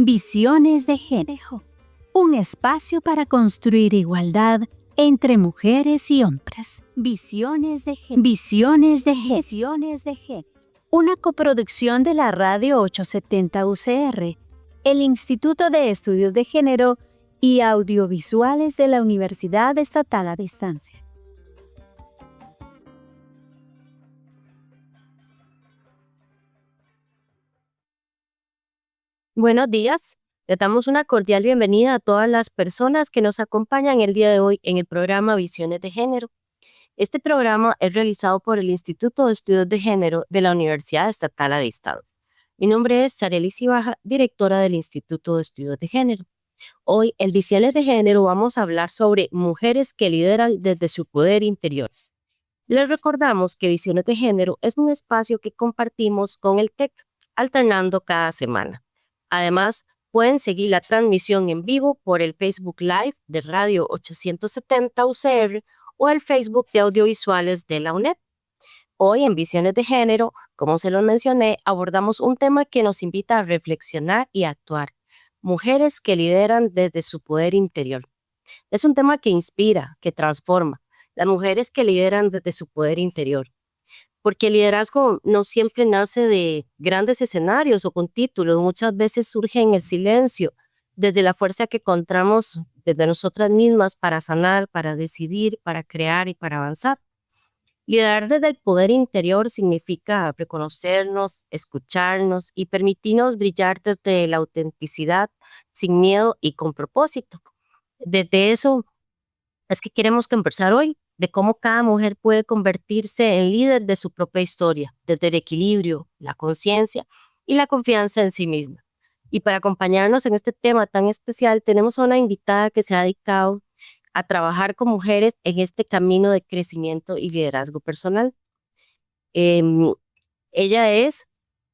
Visiones de género. Un espacio para construir igualdad entre mujeres y hombres. Visiones de género. Visiones de género. Visiones de género. Una coproducción de la Radio 870 UCR, el Instituto de Estudios de Género y Audiovisuales de la Universidad Estatal a Distancia. Buenos días, le damos una cordial bienvenida a todas las personas que nos acompañan el día de hoy en el programa Visiones de Género. Este programa es realizado por el Instituto de Estudios de Género de la Universidad Estatal a Distancia. Mi nombre es Sarely Cibaja, directora del Instituto de Estudios de Género. Hoy, en Visiones de Género, vamos a hablar sobre mujeres que lideran desde su poder interior. Les recordamos que Visiones de Género es un espacio que compartimos con el TEC, alternando cada semana. Además, pueden seguir la transmisión en vivo por el Facebook Live de Radio 870 UCR o el Facebook de Audiovisuales de la UNED. Hoy en Visiones de Género, como se los mencioné, abordamos un tema que nos invita a reflexionar y actuar. Mujeres que lideran desde su poder interior. Es un tema que inspira, que transforma. Las mujeres que lideran desde su poder interior. Porque el liderazgo no siempre nace de grandes escenarios o con títulos, muchas veces surge en el silencio, desde la fuerza que encontramos desde nosotras mismas para sanar, para decidir, para crear y para avanzar. Liderar desde el poder interior significa reconocernos, escucharnos y permitirnos brillar desde la autenticidad, sin miedo y con propósito. Desde eso es que queremos conversar hoy, de cómo cada mujer puede convertirse en líder de su propia historia, desde el equilibrio, la conciencia y la confianza en sí misma. Y para acompañarnos en este tema tan especial, tenemos a una invitada que se ha dedicado a trabajar con mujeres en este camino de crecimiento y liderazgo personal. Em, Ella es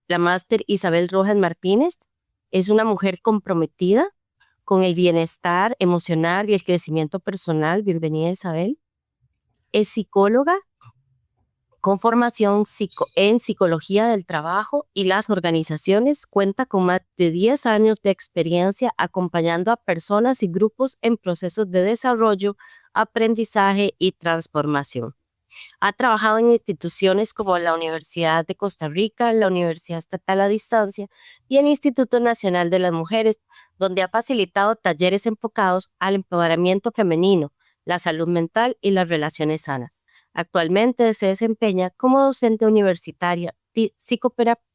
la máster Isabel Rojas Martínez, es una mujer comprometida con el bienestar emocional y el crecimiento personal. Bienvenida, Isabel. Es psicóloga con formación en psicología del trabajo y las organizaciones. Cuenta con más de 10 años de experiencia acompañando a personas y grupos en procesos de desarrollo, aprendizaje y transformación. Ha trabajado en instituciones como la Universidad de Costa Rica, la Universidad Estatal a Distancia y el Instituto Nacional de las Mujeres, donde ha facilitado talleres enfocados al empoderamiento femenino, la salud mental y las relaciones sanas. Actualmente se desempeña como docente universitaria,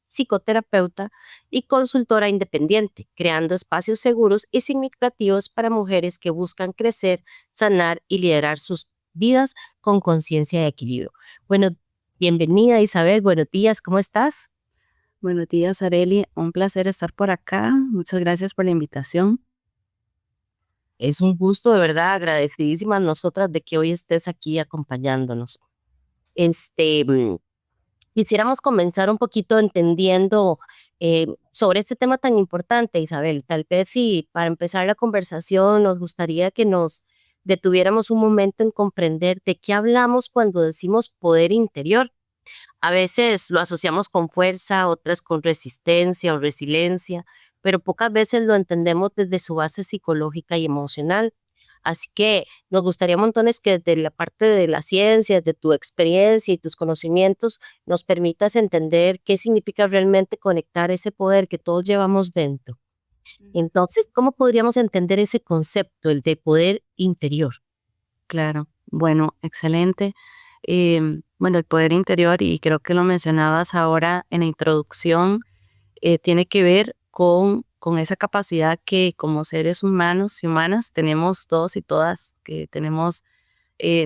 psicoterapeuta y consultora independiente, creando espacios seguros y significativos para mujeres que buscan crecer, sanar y liderar sus vidas con conciencia y equilibrio. Bueno, bienvenida, Isabel, buenos días, ¿cómo estás? Buenos días, Sarely. Un placer estar por acá. Muchas gracias por la invitación. Es un gusto, de verdad, agradecidísimas nosotras de que hoy estés aquí acompañándonos. Este, mm, Quisiéramos comenzar un poquito entendiendo sobre este tema tan importante, Isabel. Tal vez sí, para empezar la conversación, nos gustaría que nos detuviéramos un momento en comprender de qué hablamos cuando decimos poder interior. A veces lo asociamos con fuerza, otras con resistencia o resiliencia, pero pocas veces lo entendemos desde su base psicológica y emocional. Así que nos gustaría montones que desde la parte de la ciencia, de tu experiencia y tus conocimientos, nos permitas entender qué significa realmente conectar ese poder que todos llevamos dentro. Entonces, ¿cómo podríamos entender ese concepto, el de poder interior? Claro. Bueno, excelente. Bueno, el poder interior, y creo que lo mencionabas ahora en la introducción, tiene que ver con esa capacidad que como seres humanos y humanas tenemos todos y todas, que tenemos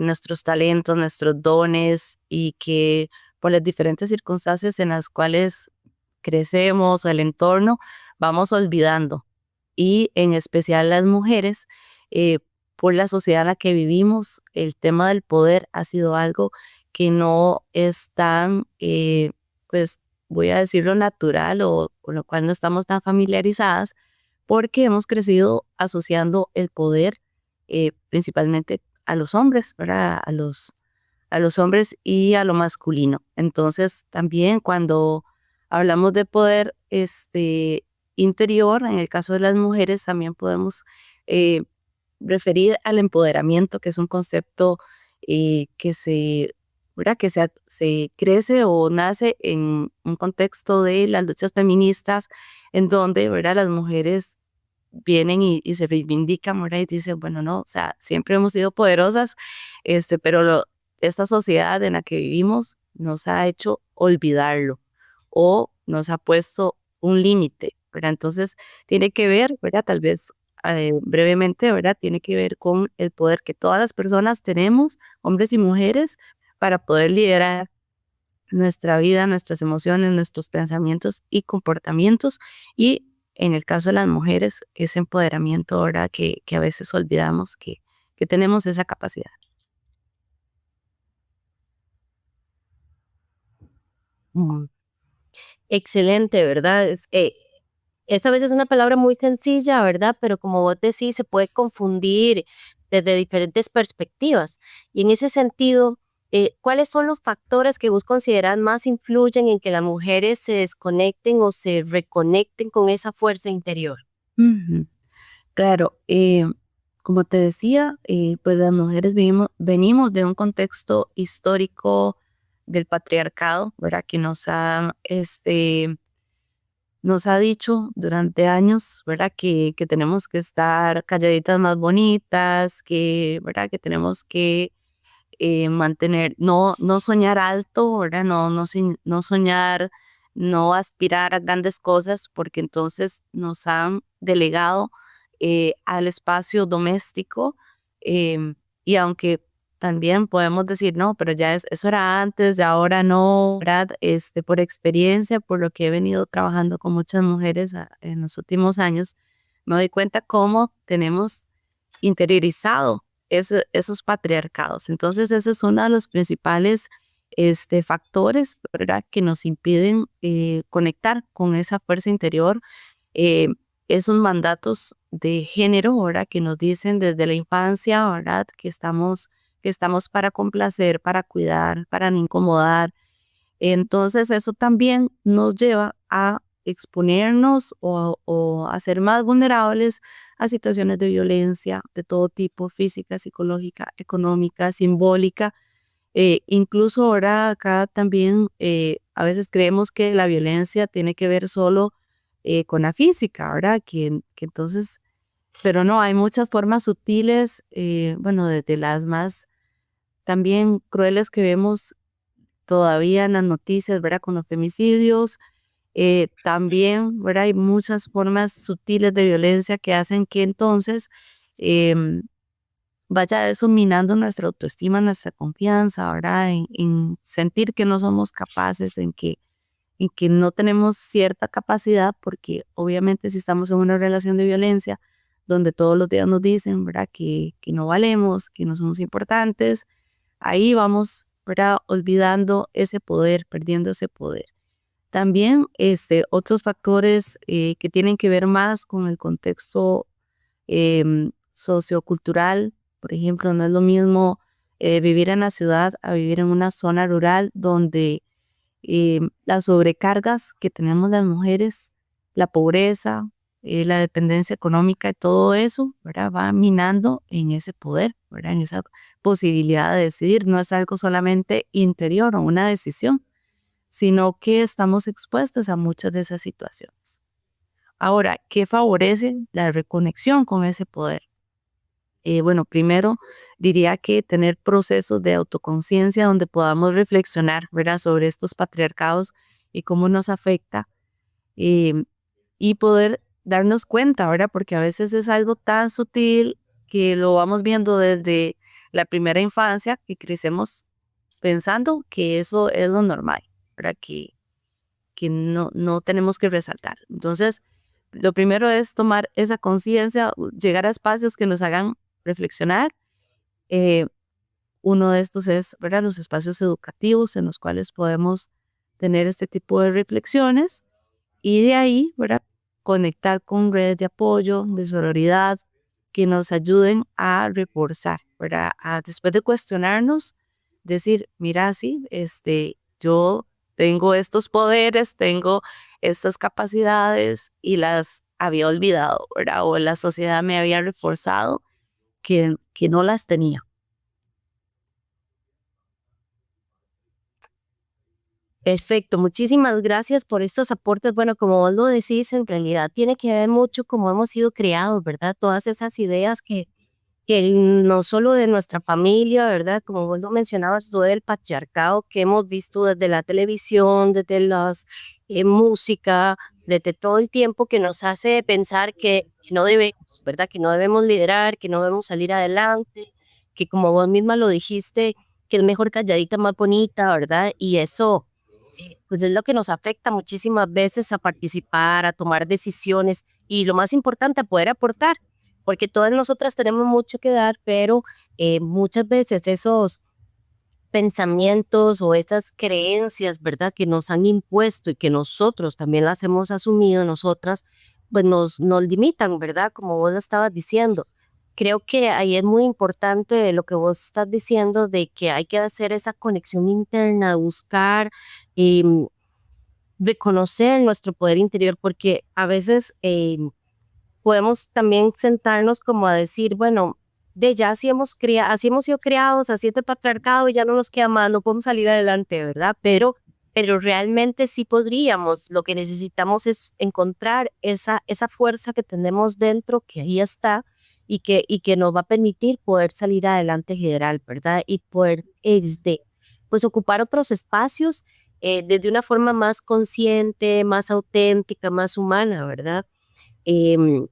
nuestros talentos, nuestros dones y que por las diferentes circunstancias en las cuales crecemos o el entorno, vamos olvidando. Y en especial las mujeres, eh, por la sociedad en la que vivimos, el tema del poder ha sido algo que no es tan, pues voy a decirlo natural o con lo cual no estamos tan familiarizadas porque hemos crecido asociando el poder principalmente a los hombres, ¿verdad? A los hombres y a lo masculino. Entonces, también cuando hablamos de poder, interior. En el caso de las mujeres también podemos referir al empoderamiento, que es un concepto que ¿verdad? Se crece o nace en un contexto de las luchas feministas, en donde, ¿verdad? Las mujeres vienen y se reivindican, ¿verdad? Y dicen, bueno, no, o sea, siempre hemos sido poderosas, pero esta sociedad en la que vivimos nos ha hecho olvidarlo o nos ha puesto un límite, ¿verdad? Entonces, tiene que ver, ¿verdad? Tal vez brevemente, ¿verdad? Tiene que ver con el poder que todas las personas tenemos, hombres y mujeres, para poder liderar nuestra vida, nuestras emociones, nuestros pensamientos y comportamientos. Y en el caso de las mujeres, ese empoderamiento, ¿verdad? Que a veces olvidamos que tenemos esa capacidad. Excelente, ¿verdad? Esta vez es una palabra muy sencilla, ¿verdad? Pero como vos decís, se puede confundir desde diferentes perspectivas. Y en ese sentido, ¿cuáles son los factores que vos considerás más influyen en que las mujeres se desconecten o se reconecten con esa fuerza interior? Ujú. Claro, como te decía, pues las mujeres venimos de un contexto histórico del patriarcado, ¿verdad? Que nos ha dicho durante años, ¿verdad? Que tenemos que estar calladitas más bonitas, ¿verdad? Que tenemos que mantener, no soñar alto, ¿verdad? No soñar, no aspirar a grandes cosas, porque entonces nos han delegado al espacio doméstico. Y aunque también podemos decir, no, pero eso era antes, de ahora no, ¿verdad? Por experiencia, por lo que he venido trabajando con muchas mujeres en los últimos años, me doy cuenta cómo tenemos interiorizado esos patriarcados. Entonces, ese es uno de los principales factores, ¿verdad? Que nos impiden conectar con esa fuerza interior, eh, esos mandatos de género, ¿verdad? Que nos dicen desde la infancia, ¿verdad? Que estamos para complacer, para cuidar, para no incomodar. Entonces, eso también nos lleva a exponernos o a ser más vulnerables a situaciones de violencia de todo tipo, física, psicológica, económica, simbólica. Incluso ahora acá también a veces creemos que la violencia tiene que ver solo con la física, ¿verdad? Que entonces, pero no, hay muchas formas sutiles, bueno, desde las más también crueles que vemos todavía en las noticias, ¿verdad? Con los femicidios, también, ¿verdad? Hay muchas formas sutiles de violencia que hacen que entonces em, vaya eso minando nuestra autoestima, nuestra confianza, ¿verdad? En sentir que no somos capaces, en que no tenemos cierta capacidad, porque obviamente si estamos en una relación de violencia donde todos los días nos dicen, ¿verdad? Que no valemos, que no somos importantes, ahí vamos, ¿verdad? Olvidando ese poder, perdiendo ese poder. También otros factores que tienen que ver más con el contexto sociocultural, por ejemplo, no es lo mismo vivir en la ciudad a vivir en una zona rural donde las sobrecargas que tenemos las mujeres, la pobreza, la dependencia económica y todo eso, ¿verdad? Va minando en ese poder, ¿verdad? En esa posibilidad de decidir. No es algo solamente interior o una decisión, sino que estamos expuestas a muchas de esas situaciones. Ahora, ¿qué favorece la reconexión con ese poder? Bueno, primero diría que tener procesos de autoconciencia donde podamos reflexionar, ¿verdad? Sobre estos patriarcados y cómo nos afecta, em, y poder darnos cuenta, ¿verdad? Porque a veces es algo tan sutil que lo vamos viendo desde la primera infancia, que crecemos pensando que eso es lo normal, ¿verdad? Que no tenemos que resaltar. Entonces, lo primero es tomar esa conciencia, llegar a espacios que nos hagan reflexionar. Eh, Uno de estos es, ¿verdad? Los espacios educativos en los cuales podemos tener este tipo de reflexiones y de ahí, ¿verdad? Conectar con redes de apoyo, de sororidad, que nos ayuden a reforzar, ¿verdad? Después de cuestionarnos, decir, mira, sí, yo tengo estos poderes, tengo estas capacidades y las había olvidado, ¿verdad? O la sociedad me había reforzado que no las tenía. Perfecto, muchísimas gracias por estos aportes. Bueno, como vos lo decís, en realidad tiene que ver mucho cómo hemos sido criados, ¿verdad? Todas esas ideas que no solo de nuestra familia, ¿verdad? Como vos lo mencionabas, todo el patriarcado que hemos visto desde la televisión, desde las música, desde todo el tiempo que nos hace pensar que no debemos, ¿verdad? Que no debemos liderar, que no debemos salir adelante, que como vos misma lo dijiste, que es mejor calladita más bonita, ¿verdad? Y eso pues es lo que nos afecta muchísimas veces a participar, a tomar decisiones y lo más importante, a poder aportar, porque todas nosotras tenemos mucho que dar, pero muchas veces esos pensamientos o esas creencias, ¿verdad?, que nos han impuesto y que nosotros también las hemos asumido, nosotras, pues nos limitan, ¿verdad?, como vos estabas diciendo. Creo que ahí es muy importante lo que vos estás diciendo de que hay que hacer esa conexión interna, buscar, em, reconocer nuestro poder interior, porque a veces podemos también sentarnos como a decir, bueno, de ya así hemos sido criados, así es el patriarcado y ya no nos queda más, no podemos salir adelante, ¿verdad? Pero realmente sí podríamos, lo que necesitamos es encontrar esa fuerza que tenemos dentro, que ahí está, y que nos va a permitir poder salir adelante en general, ¿verdad? Y poder pues ocupar otros espacios desde una forma más consciente, más auténtica, más humana, ¿verdad? Em,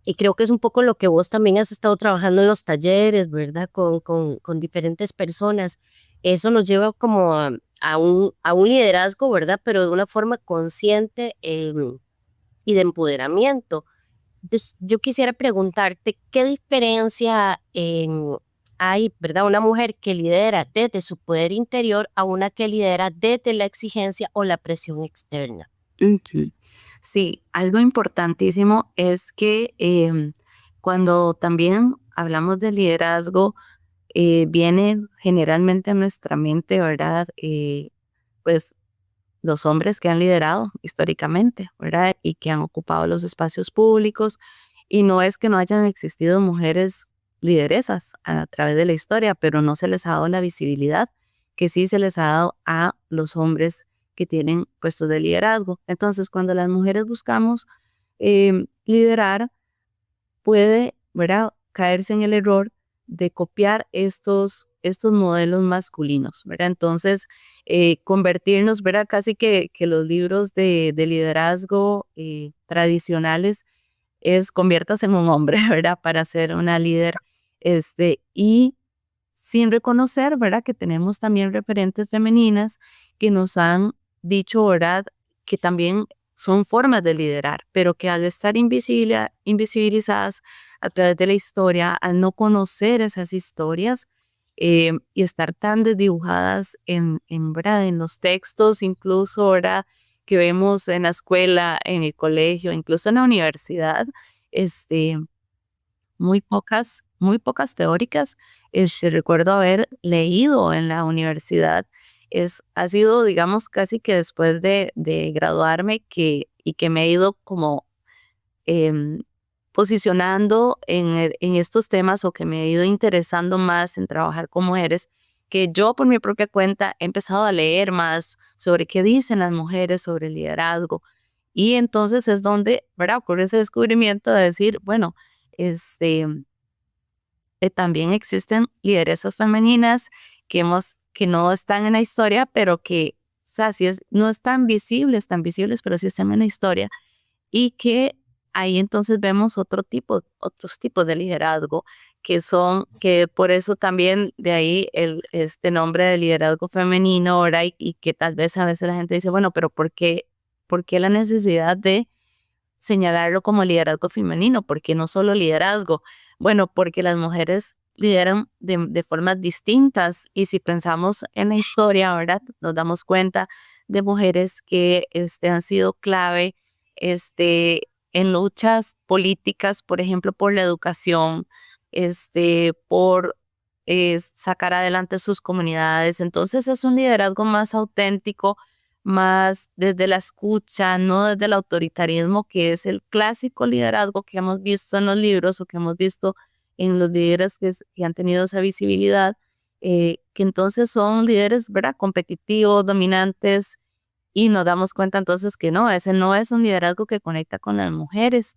y creo que es un poco lo que vos también has estado trabajando en los talleres, ¿verdad? Con diferentes personas. Eso nos lleva como a un liderazgo, ¿verdad? Pero de una forma consciente y de empoderamiento. Entonces, yo quisiera preguntarte, ¿qué diferencia hay, ¿verdad? Una mujer que lidera desde su poder interior a una que lidera desde la exigencia o la presión externa? Ujú. Sí, algo importantísimo es que cuando también hablamos de liderazgo, viene generalmente a nuestra mente, ¿verdad? Pues los hombres que han liderado históricamente, ¿verdad? Y que han ocupado los espacios públicos. Y no es que no hayan existido mujeres lideresas a través de la historia, pero no se les ha dado la visibilidad que sí se les ha dado a los hombres que tienen puestos de liderazgo. Entonces, cuando las mujeres buscamos liderar, puede, ¿verdad?, caerse en el error de copiar estos modelos masculinos, ¿verdad? Entonces, convertirnos, ¿verdad? Casi que los libros de liderazgo tradicionales es conviértase en un hombre, ¿verdad? Para ser una líder, y sin reconocer, ¿verdad? Que tenemos también referentes femeninas que nos han dicho, ¿verdad? Que también son formas de liderar, pero que al estar invisibilizadas a través de la historia, al no conocer esas historias y estar tan desdibujadas ¿verdad? En los textos, incluso, ¿verdad? Que vemos en la escuela, en el colegio, incluso en la universidad, este, muy pocas teóricas. Recuerdo haber leído en la universidad. Ha sido, digamos, casi que después de graduarme y que me he ido como em, posicionando en estos temas o que me he ido interesando más en trabajar con mujeres, que yo por mi propia cuenta he empezado a leer más sobre qué dicen las mujeres sobre el liderazgo. Y entonces es donde, ¿verdad?, ocurre ese descubrimiento de decir, bueno, este también existen lideresas femeninas que no están en la historia, pero que, o sea, no están tan visibles, pero sí están en la historia. Y que ahí entonces vemos otros tipos de liderazgo, que por eso también de ahí este nombre de liderazgo femenino ahora, y que tal vez a veces la gente dice, bueno, pero por qué la necesidad de señalarlo como liderazgo femenino? Porque no solo liderazgo. Bueno, porque las mujeres lideran de formas distintas, y si pensamos en la historia, ¿verdad?, nos damos cuenta de mujeres que han sido clave en luchas políticas, por ejemplo, por la educación, por sacar adelante sus comunidades. Entonces es un liderazgo más auténtico, más desde la escucha, no desde el autoritarismo, que es el clásico liderazgo que hemos visto en los libros o que hemos visto en los líderes que han tenido esa visibilidad, que entonces son líderes, ¿verdad?, competitivos, dominantes, y nos damos cuenta entonces que no, ese no es un liderazgo que conecta con las mujeres,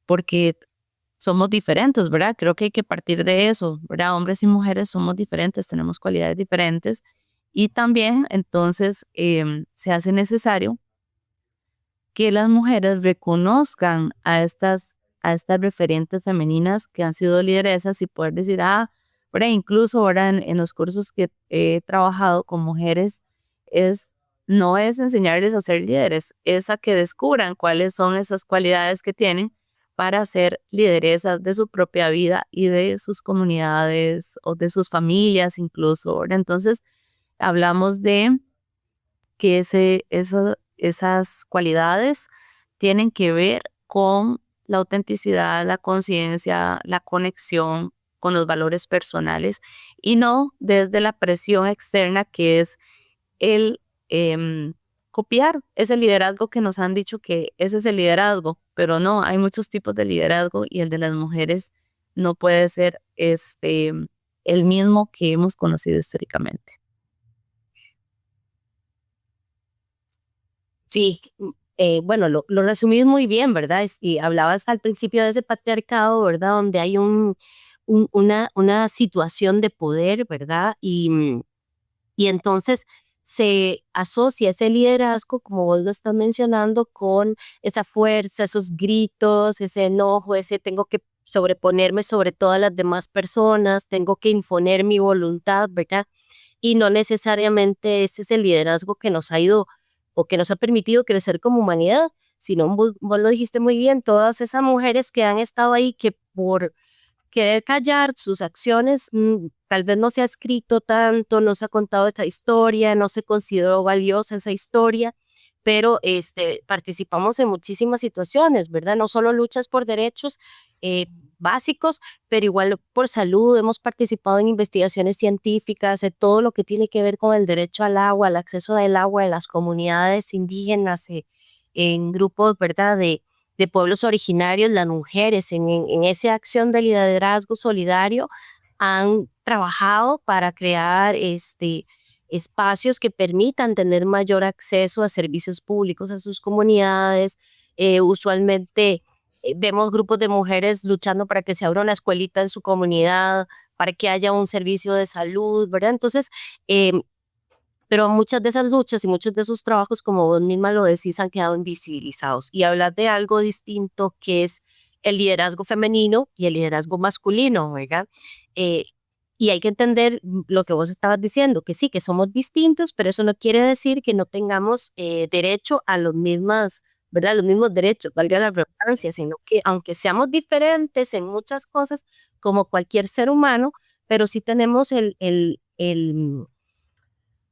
porque somos diferentes, ¿verdad? Creo que hay que partir de eso, ¿verdad? Hombres y mujeres somos diferentes, tenemos cualidades diferentes y también entonces se hace necesario que las mujeres reconozcan a estas referentes femeninas que han sido lideresas y poder decir, ¿verdad? Incluso ahora en los cursos que he trabajado con mujeres, no es enseñarles a ser líderes, es a que descubran cuáles son esas cualidades que tienen para ser lideresas de su propia vida y de sus comunidades o de sus familias incluso, ¿verdad? Entonces, hablamos de que esas cualidades tienen que ver con la autenticidad, la conciencia, la conexión con los valores personales y no desde la presión externa que es el copiar ese liderazgo que nos han dicho que ese es el liderazgo, pero no, hay muchos tipos de liderazgo y el de las mujeres no puede ser el mismo que hemos conocido históricamente. Sí, bueno, lo resumís muy bien, ¿verdad? Y hablabas al principio de ese patriarcado, ¿verdad? Donde hay una situación de poder, ¿verdad? Y entonces se asocia ese liderazgo, como vos lo estás mencionando, con esa fuerza, esos gritos, ese enojo, ese tengo que sobreponerme sobre todas las demás personas, tengo que imponer mi voluntad, ¿verdad? Y no necesariamente ese es el liderazgo que nos ha ido o que nos ha permitido crecer como humanidad, sino vos lo dijiste muy bien, todas esas mujeres que han estado ahí que por querer callar sus acciones, tal vez no se ha escrito tanto, no se ha contado esta historia, no se consideró valiosa esa historia, pero participamos en muchísimas situaciones, ¿verdad? No solo luchas por derechos básicos, pero igual por salud, hemos participado en investigaciones científicas, de todo lo que tiene que ver con el derecho al agua, al acceso del agua de las comunidades indígenas, en grupos, ¿verdad? De pueblos originarios, las mujeres en esa acción de liderazgo solidario han trabajado para crear espacios que permitan tener mayor acceso a servicios públicos a sus comunidades. Usualmente vemos grupos de mujeres luchando para que se abra una escuelita en su comunidad, para que haya un servicio de salud, ¿verdad? Entonces, pero muchas de esas luchas y muchos de esos trabajos, como vos misma lo decís, han quedado invisibilizados. Y hablar de algo distinto que es el liderazgo femenino y el liderazgo masculino, ¿verdad? Eh, y hay que entender lo que vos estabas diciendo, que sí, que somos distintos, pero eso no quiere decir que no tengamos derecho a los mismas, ¿verdad? Los mismos derechos, valga la redundancia, sino que aunque seamos diferentes en muchas cosas, como cualquier ser humano, pero sí tenemos o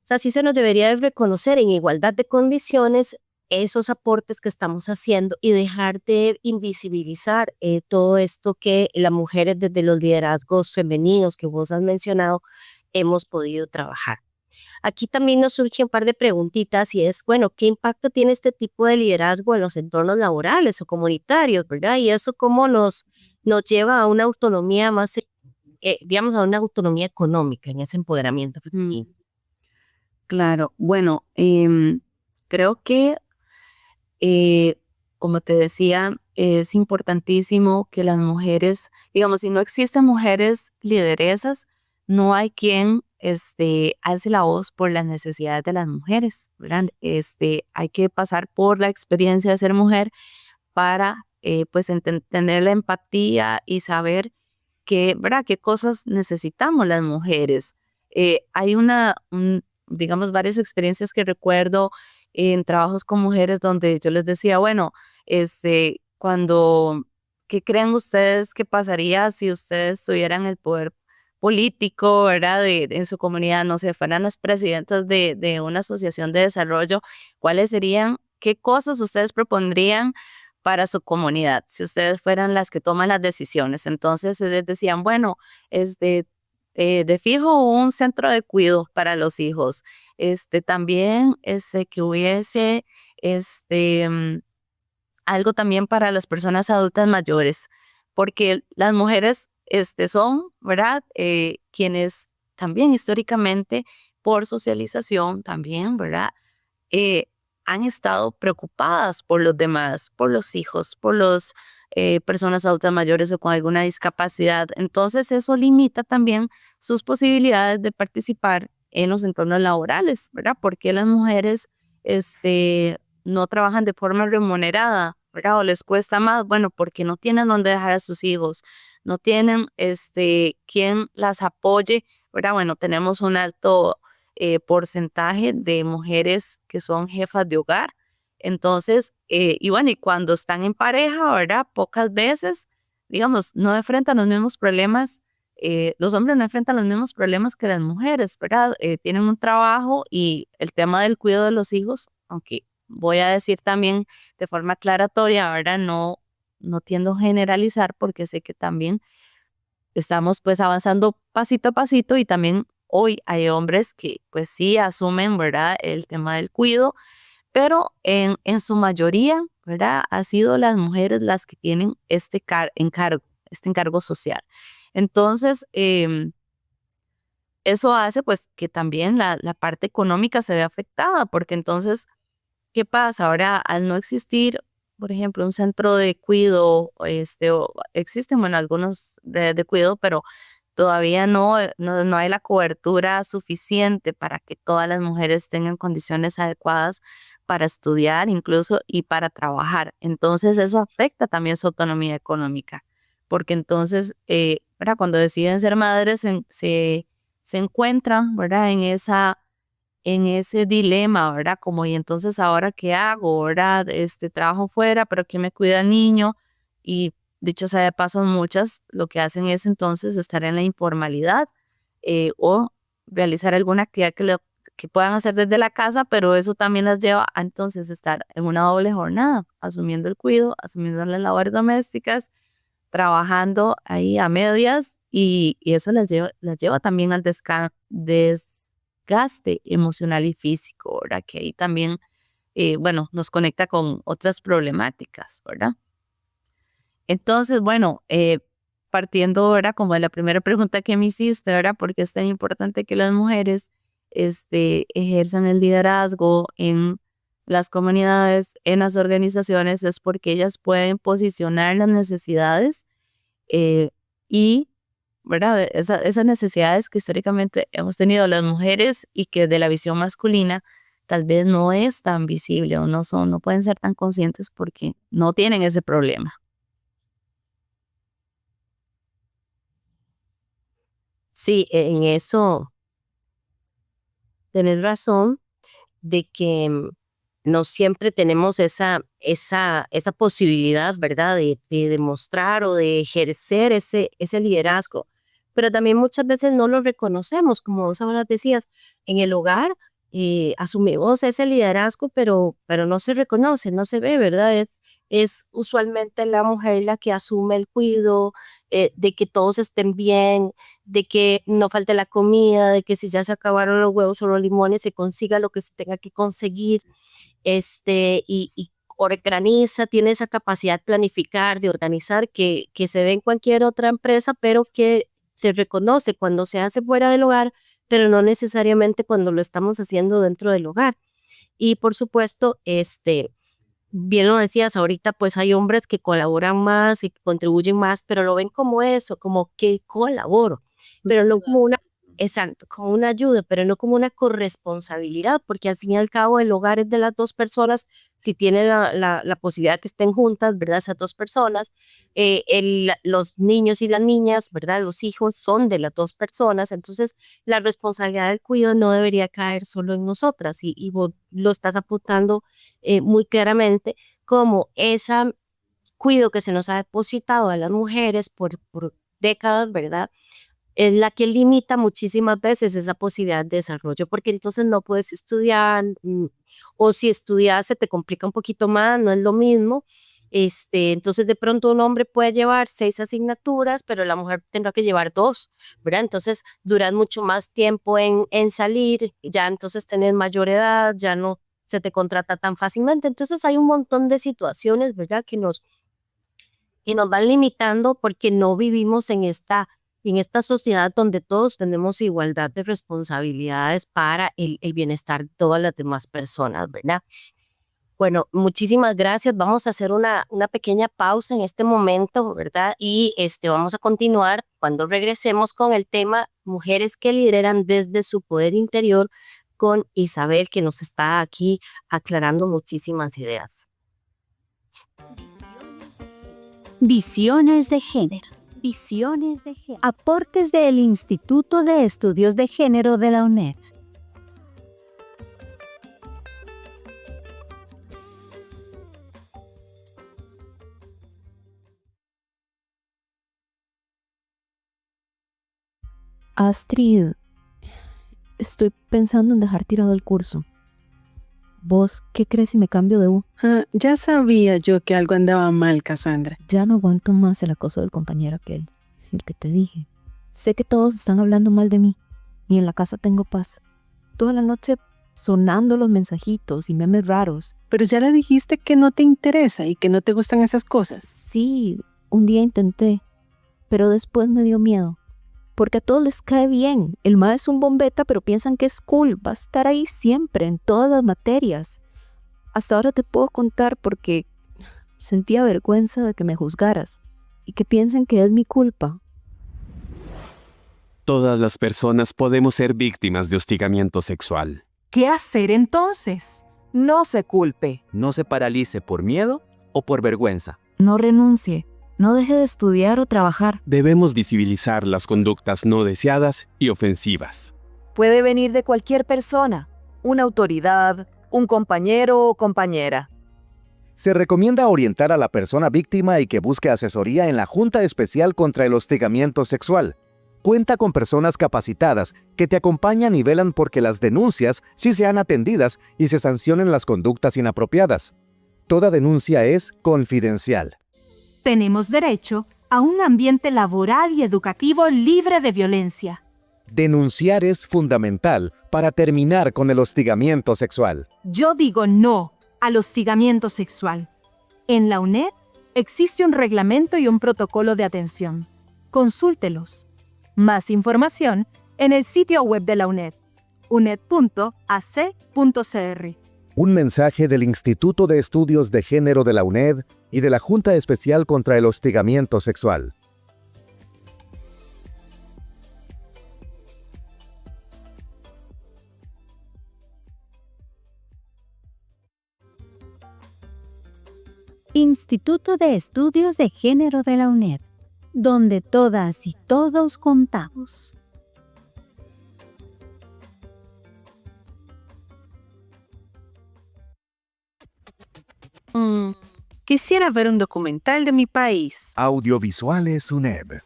sea, sí se nos debería de reconocer en igualdad de condiciones esos aportes que estamos haciendo y dejar de invisibilizar todo esto que las mujeres desde los liderazgos femeninos que vos has mencionado hemos podido trabajar. Aquí también nos surge un par de preguntitas y es, bueno, ¿qué impacto tiene este tipo de liderazgo en los entornos laborales o comunitarios, verdad? Y eso cómo nos lleva a una autonomía más, digamos, a una autonomía económica en ese empoderamiento femenino. Claro, bueno, creo que, como te decía, es importantísimo que las mujeres, digamos, si no existen mujeres lideresas, no hay quien alce la voz por las necesidades de las mujeres, ¿verdad? Hay que pasar por la experiencia de ser mujer para, pues, tener la empatía y saber ¿verdad? ¿Qué cosas necesitamos las mujeres? Hay digamos, varias experiencias que recuerdo en trabajos con mujeres donde yo les decía, bueno, ¿qué creen ustedes que pasaría si ustedes tuvieran el poder político, ¿verdad? En su comunidad, no sé, fueran las presidentas de una asociación de desarrollo, ¿cuáles serían, qué cosas ustedes propondrían para su comunidad, si ustedes fueran las que toman las decisiones? Entonces, les decían, bueno, de fijo un centro de cuidado para los hijos, También que hubiese algo también para las personas adultas mayores, porque las mujeres son, ¿verdad? Quienes también históricamente, por socialización también, ¿verdad? eh, Han estado preocupadas por los demás, por los hijos, por las personas adultas mayores o con alguna discapacidad. Entonces eso limita también sus posibilidades de participar en los entornos laborales, ¿verdad? Porque las mujeres no trabajan de forma remunerada, ¿verdad? O les cuesta más, bueno, porque no tienen dónde dejar a sus hijos, no tienen quien las apoye, ¿verdad? Bueno, tenemos un alto porcentaje de mujeres que son jefas de hogar. Entonces, y bueno, y cuando están en pareja, ¿verdad? Pocas veces, digamos, no enfrentan los mismos problemas, los hombres no enfrentan los mismos problemas que las mujeres, ¿verdad? Tienen un trabajo y el tema del cuidado de los hijos, aunque voy a decir también de forma aclaratoria, ¿verdad? No tiendo a generalizar porque sé que también estamos pues avanzando pasito a pasito y también hoy hay hombres que pues sí asumen, ¿verdad? El tema del cuidado, pero en su mayoría, ¿verdad? Ha sido las mujeres las que tienen este encargo social. Entonces, eso hace pues que también la parte económica se ve afectada, porque entonces, ¿qué pasa? Ahora, al no existir, por ejemplo, un centro de cuidado, o existen, bueno, algunos de cuidado, pero todavía no hay la cobertura suficiente para que todas las mujeres tengan condiciones adecuadas para estudiar incluso y para trabajar. Entonces, eso afecta también su autonomía económica, porque entonces, ¿verdad? Cuando deciden ser madres, se encuentran, ¿verdad? En ese dilema, ¿verdad? Como, y entonces, ¿ahora qué hago? ¿Verdad? Trabajo fuera, pero ¿quién me cuida al niño? Y dicho sea de paso, muchas lo que hacen es entonces estar en la informalidad, o realizar alguna actividad que puedan hacer desde la casa, pero eso también las lleva a entonces estar en una doble jornada, asumiendo el cuidado, asumiendo las labores domésticas, trabajando ahí a medias, y eso las lleva también al desgaste emocional y físico, ¿verdad? Que ahí también, bueno, nos conecta con otras problemáticas, ¿verdad? Entonces, bueno, partiendo ahora como de la primera pregunta que me hiciste, ¿verdad? ¿Por qué es tan importante que las mujeres ejerzan el liderazgo en las comunidades, en las organizaciones? Es porque ellas pueden posicionar las necesidades, eh, y, ¿verdad? Esas necesidades que históricamente hemos tenido las mujeres y que de la visión masculina tal vez no es tan visible o no pueden ser tan conscientes porque no tienen ese problema. Sí, en eso tenés razón de que no siempre tenemos esa posibilidad, ¿verdad? De demostrar o de ejercer ese liderazgo, pero también muchas veces no lo reconocemos, como vos ahora decías, en el hogar asumimos ese liderazgo, pero no se reconoce, no se ve, ¿verdad? Es usualmente la mujer la que asume el cuidado, de que todos estén bien, de que no falte la comida, de que si ya se acabaron los huevos o los limones, se consiga lo que se tenga que conseguir, y organiza, tiene esa capacidad de planificar, de organizar, que se ve en cualquier otra empresa, pero que se reconoce cuando se hace fuera del hogar, pero no necesariamente cuando lo estamos haciendo dentro del hogar. Y por supuesto, bien lo decías, ahorita pues hay hombres que colaboran más y que contribuyen más, pero lo ven como eso, como que colaboro, pero no como una, exacto, como una ayuda, pero no como una corresponsabilidad, porque al fin y al cabo el hogar es de las dos personas, si tienen la posibilidad que estén juntas, ¿verdad? Esas dos personas, los niños y las niñas, ¿verdad? Los hijos son de las dos personas, entonces la responsabilidad del cuidado no debería caer solo en nosotras, y vos lo estás apuntando muy claramente, como esa cuidado que se nos ha depositado a las mujeres por décadas, ¿verdad? Es la que limita muchísimas veces esa posibilidad de desarrollo, porque entonces no puedes estudiar, o si estudias se te complica un poquito más, no es lo mismo. Entonces de pronto un hombre puede llevar 6 asignaturas, pero la mujer tendrá que llevar 2, ¿verdad? Entonces duras mucho más tiempo en salir, ya entonces tenés mayor edad, ya no se te contrata tan fácilmente. Entonces hay un montón de situaciones, ¿verdad? Que nos van limitando porque no vivimos en esta sociedad donde todos tenemos igualdad de responsabilidades para el bienestar de todas las demás personas, ¿verdad? Bueno, muchísimas gracias. Vamos a hacer una pequeña pausa en este momento, ¿verdad? Y vamos a continuar cuando regresemos con el tema Mujeres que lideran desde su poder interior con Isabel, que nos está aquí aclarando muchísimas ideas. Visiones de género. Visiones de género. Aportes del Instituto de Estudios de Género de la UNED. Astrid, estoy pensando en dejar tirado el curso. ¿Vos qué crees si me cambio de U? Ya sabía yo que algo andaba mal, Cassandra. Ya no aguanto más el acoso del compañero aquel, el que te dije. Sé que todos están hablando mal de mí, y en la casa tengo paz. Toda la noche sonando los mensajitos y memes raros. Pero ya le dijiste que no te interesa y que no te gustan esas cosas. Sí, un día intenté, pero después me dio miedo. Porque a todos les cae bien. El ma es un bombeta, pero piensan que es cool. Va a estar ahí siempre, en todas las materias. Hasta ahora te puedo contar porque sentía vergüenza de que me juzgaras y que piensen que es mi culpa. Todas las personas podemos ser víctimas de hostigamiento sexual. ¿Qué hacer entonces? No se culpe. No se paralice por miedo o por vergüenza. No renuncie. No deje de estudiar o trabajar. Debemos visibilizar las conductas no deseadas y ofensivas. Puede venir de cualquier persona, una autoridad, un compañero o compañera. Se recomienda orientar a la persona víctima y que busque asesoría en la Junta Especial contra el Hostigamiento Sexual. Cuenta con personas capacitadas que te acompañan y velan porque las denuncias sí sean atendidas y se sancionen las conductas inapropiadas. Toda denuncia es confidencial. Tenemos derecho a un ambiente laboral y educativo libre de violencia. Denunciar es fundamental para terminar con el hostigamiento sexual. Yo digo no al hostigamiento sexual. En la UNED existe un reglamento y un protocolo de atención. Consúltelos. Más información en el sitio web de la UNED, uned.ac.cr. Un mensaje del Instituto de Estudios de Género de la UNED y de la Junta Especial contra el Hostigamiento Sexual. Instituto de Estudios de Género de la UNED, donde todas y todos contamos. Quisiera ver un documental de mi país. Audiovisuales UNED.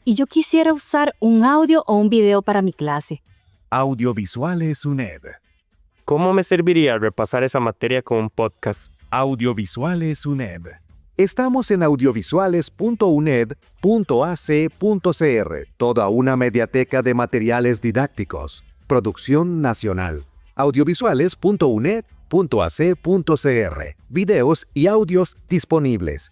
Y yo quisiera usar un audio o un video para mi clase. Audiovisuales UNED. ¿Cómo me serviría repasar esa materia con un podcast? Audiovisuales UNED. Estamos en audiovisuales.uned.ac.cr, toda una mediateca de materiales didácticos. Producción nacional. audiovisuales.uned.ac.cr. Videos y audios disponibles.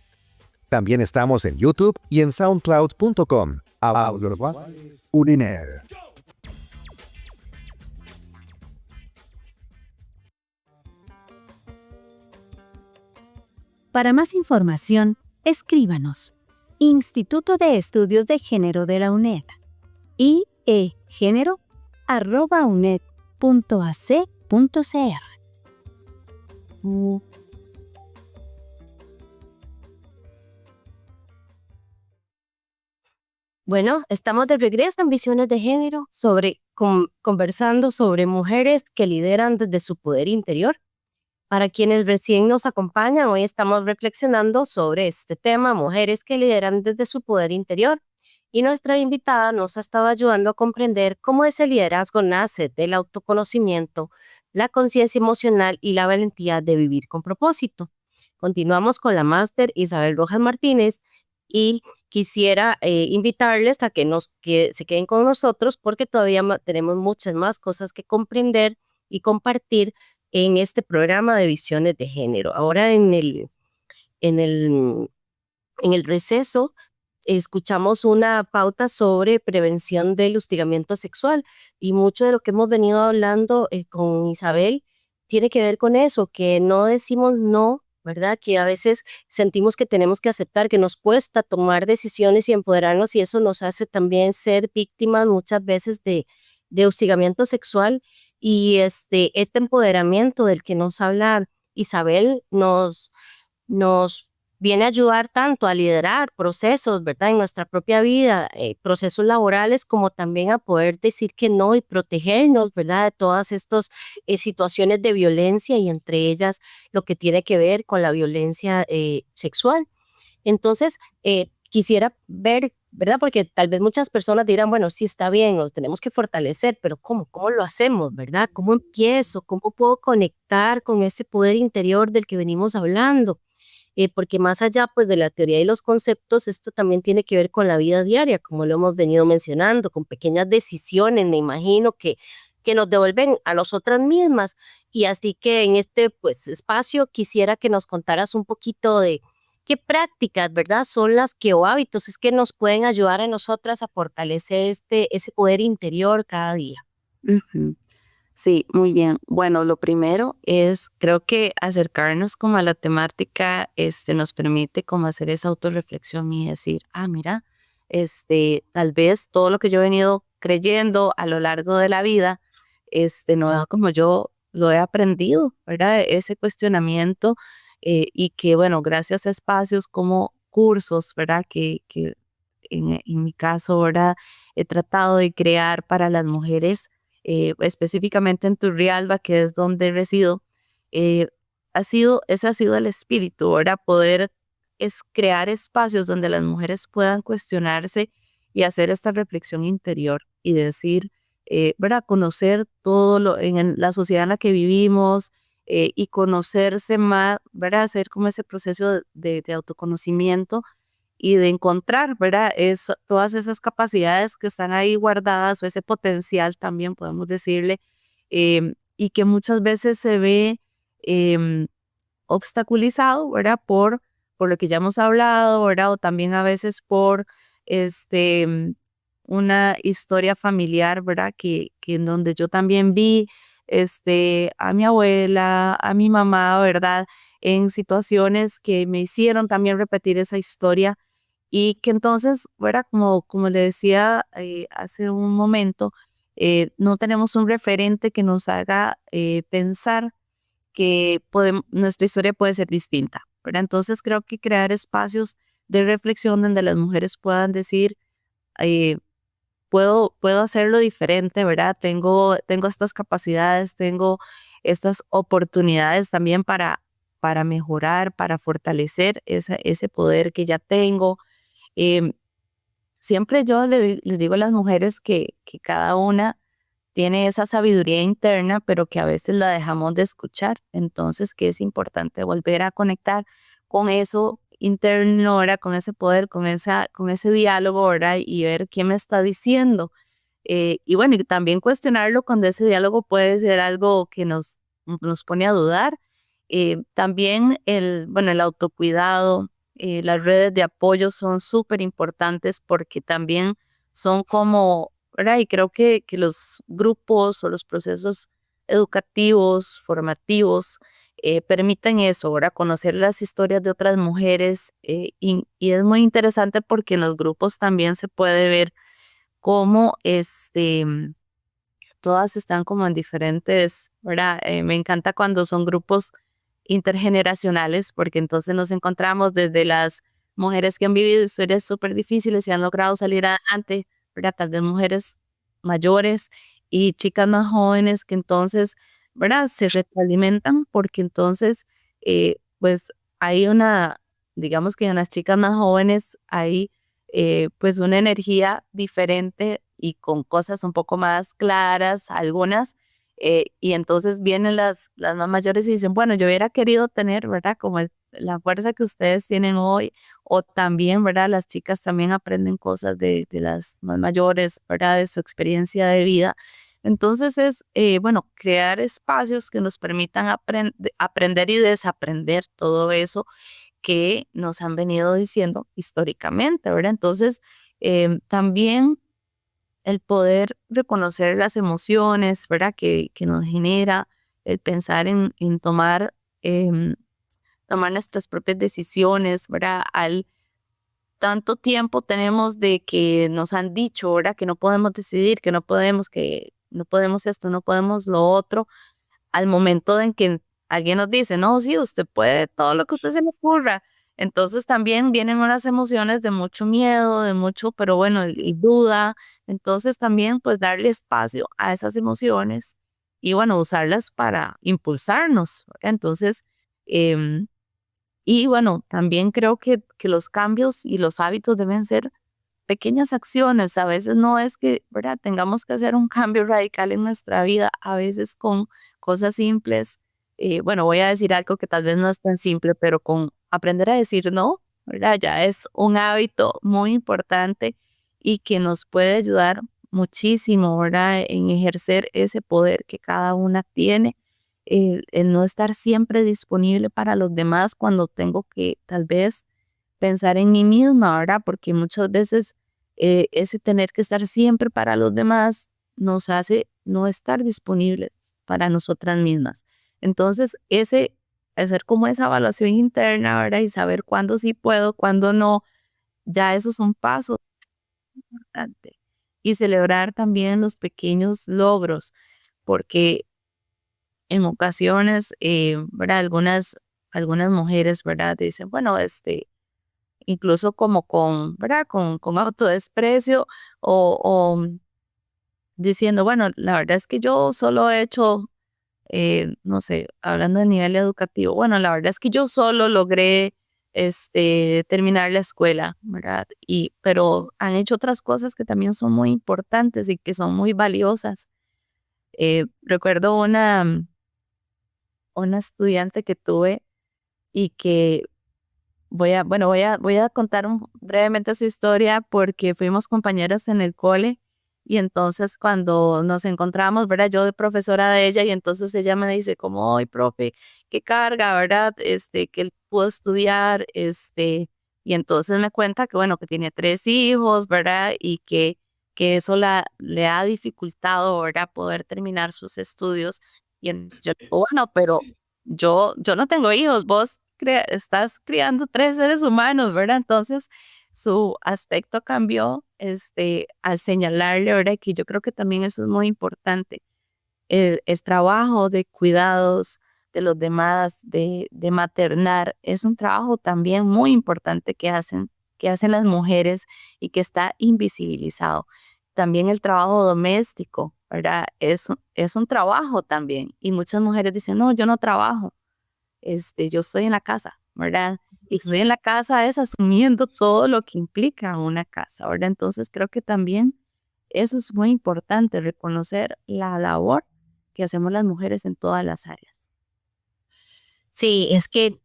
También estamos en YouTube y en soundcloud.com. Audiovisuales UNED. Para más información, escríbanos. Instituto de Estudios de Género de la UNED. iegénero@uned.ac.cr. Bueno, estamos de regreso en Visiones de Género, conversando sobre mujeres que lideran desde su poder interior. Para quienes recién nos acompañan, hoy estamos reflexionando sobre este tema, mujeres que lideran desde su poder interior. Y nuestra invitada nos ha estado ayudando a comprender cómo ese liderazgo nace del autoconocimiento, la conciencia emocional y la valentía de vivir con propósito. Continuamos con la máster Isabel Rojas Martínez y quisiera invitarles a que se queden con nosotros porque todavía tenemos muchas más cosas que comprender y compartir en este programa de Visiones de Género. Ahora en el receso escuchamos una pauta sobre prevención del hostigamiento sexual y mucho de lo que hemos venido hablando con Isabel tiene que ver con eso, que no decimos no, ¿verdad? Que a veces sentimos que tenemos que aceptar, que nos cuesta tomar decisiones y empoderarnos y eso nos hace también ser víctimas muchas veces de hostigamiento sexual y este empoderamiento del que nos habla Isabel nos viene a ayudar tanto a liderar procesos, ¿verdad? En nuestra propia vida, procesos laborales, como también a poder decir que no y protegernos, ¿verdad? De todas estas situaciones de violencia y entre ellas lo que tiene que ver con la violencia sexual. Entonces, quisiera ver, ¿verdad? Porque tal vez muchas personas dirán, bueno, sí está bien, nos tenemos que fortalecer, pero ¿cómo? ¿Cómo lo hacemos, verdad? ¿Cómo empiezo? ¿Cómo puedo conectar con ese poder interior del que venimos hablando? Porque más allá pues de la teoría y los conceptos, esto también tiene que ver con la vida diaria, como lo hemos venido mencionando, con pequeñas decisiones, me imagino que nos devuelven a nosotras mismas. Y así que en este pues espacio quisiera que nos contaras un poquito de qué prácticas, ¿verdad? Son las que o hábitos es que nos pueden ayudar a nosotras a fortalecer ese poder interior cada día. Ujú. Sí, muy bien. Bueno, lo primero es, creo que acercarnos como a la temática, nos permite como hacer esa autorreflexión y decir, mira, tal vez todo lo que yo he venido creyendo a lo largo de la vida, no es como yo lo he aprendido, ¿verdad? Ese cuestionamiento y que, bueno, gracias a espacios como cursos, ¿verdad? Que en mi caso, ¿verdad? He tratado de crear para las mujeres específicamente en Turrialba, que es donde resido, ese ha sido el espíritu, ¿verdad? Poder crear espacios donde las mujeres puedan cuestionarse y hacer esta reflexión interior y decir, ¿verdad? Conocer todo la sociedad en la que vivimos y conocerse más, ¿verdad? Hacer como ese proceso de autoconocimiento y de encontrar, ¿verdad? Todas esas capacidades que están ahí guardadas o ese potencial también podemos decirle y que muchas veces se ve obstaculizado, ¿verdad? Por lo que ya hemos hablado, ¿verdad? O también a veces por una historia familiar, ¿verdad? Que en donde yo también vi a mi abuela, a mi mamá, ¿verdad? En situaciones que me hicieron también repetir esa historia y que entonces, ¿verdad? Como le decía hace un momento, no tenemos un referente que nos haga pensar que nuestra historia puede ser distinta, ¿verdad? Entonces creo que crear espacios de reflexión donde las mujeres puedan decir, puedo hacerlo diferente, ¿verdad? Tengo estas capacidades, tengo estas oportunidades también para mejorar, para fortalecer ese poder que ya tengo. Siempre yo les digo a las mujeres que cada una tiene esa sabiduría interna, pero que a veces la dejamos de escuchar. Entonces, que es importante volver a conectar con eso interno, ¿verdad? Con ese poder, con ese diálogo, ¿verdad? Y ver qué me está diciendo. Y bueno, y también cuestionarlo cuando ese diálogo puede ser algo que nos pone a dudar. También el autocuidado, las redes de apoyo son súper importantes porque también son como, ¿verdad? Y creo que los grupos o los procesos educativos, formativos, permiten eso, ¿verdad? Conocer las historias de otras mujeres y es muy interesante porque en los grupos también se puede ver cómo todas están como en diferentes, ¿verdad? Me encanta cuando son grupos intergeneracionales porque entonces nos encontramos desde las mujeres que han vivido historias súper difíciles y han logrado salir adelante, ¿verdad? Tal vez mujeres mayores y chicas más jóvenes que entonces, ¿verdad? Se retroalimentan porque entonces, pues hay digamos que en las chicas más jóvenes hay pues una energía diferente y con cosas un poco más claras, algunas, y entonces vienen las más mayores y dicen, bueno, yo hubiera querido tener, ¿verdad? Como la fuerza que ustedes tienen hoy, o también, ¿verdad? Las chicas también aprenden cosas de las más mayores, ¿verdad? De su experiencia de vida. Entonces es, bueno, crear espacios que nos permitan aprender y desaprender todo eso que nos han venido diciendo históricamente, ¿verdad? Entonces, también el poder reconocer las emociones, ¿verdad? Que nos genera el pensar en tomar, tomar nuestras propias decisiones, ¿verdad? Al tanto tiempo tenemos de que nos han dicho, ¿verdad? Que no podemos decidir, que no podemos esto, no podemos lo otro, al momento en que alguien nos dice, no, sí, usted puede todo lo que usted se le ocurra. Entonces también vienen unas emociones de mucho miedo, de mucho, pero bueno, y duda. Entonces también pues darle espacio a esas emociones y bueno, usarlas para impulsarnos, ¿verdad? Entonces, y bueno, también creo que los cambios y los hábitos deben ser pequeñas acciones. A veces no es que, ¿verdad? Tengamos que hacer un cambio radical en nuestra vida, a veces con cosas simples. Bueno, voy a decir algo que tal vez no es tan simple, pero con aprender a decir no, ¿verdad? Ya es un hábito muy importante y que nos puede ayudar muchísimo, ¿verdad? En ejercer ese poder que cada una tiene. El no estar siempre disponible para los demás cuando tengo que tal vez pensar en mí misma, ¿verdad? Porque muchas veces ese tener que estar siempre para los demás nos hace no estar disponibles para nosotras mismas. Entonces, hacer como esa evaluación interna, ¿verdad? Y saber cuándo sí puedo, cuándo no, ya eso es un paso importante. Y celebrar también los pequeños logros, porque en ocasiones, ¿verdad? Algunas mujeres, ¿verdad? Dicen, bueno, incluso como ¿verdad? Con autodesprecio o diciendo, bueno, la verdad es que yo solo he hecho, no sé, hablando de nivel educativo, bueno, la verdad es que yo solo logré terminar la escuela, ¿verdad? Pero han hecho otras cosas que también son muy importantes y que son muy valiosas. Recuerdo una estudiante que tuve y que voy a contar brevemente su historia porque fuimos compañeras en el cole y entonces cuando nos encontramos, ¿verdad? Yo de profesora de ella y entonces ella me dice como, ay, profe, qué carga, ¿verdad? Que él pudo estudiar, y entonces me cuenta que, bueno, que tiene 3 hijos, ¿verdad? Y que eso le ha dificultado, ¿verdad? Poder terminar sus estudios. Y entonces yo le digo, bueno, pero yo no tengo hijos, vos estás criando 3 seres humanos, ¿verdad? Entonces su aspecto cambió al señalarle, ¿verdad? Que yo creo que también eso es muy importante. El trabajo de cuidados de los demás, de maternar, es un trabajo también muy importante que hacen las mujeres y que está invisibilizado. También el trabajo doméstico, ¿verdad? Es un trabajo también. Y muchas mujeres dicen, no, yo no trabajo, yo estoy en la casa, ¿verdad? Y estoy en la casa es asumiendo todo lo que implica una casa, ¿verdad? Entonces creo que también eso es muy importante, reconocer la labor que hacemos las mujeres en todas las áreas. Sí, es que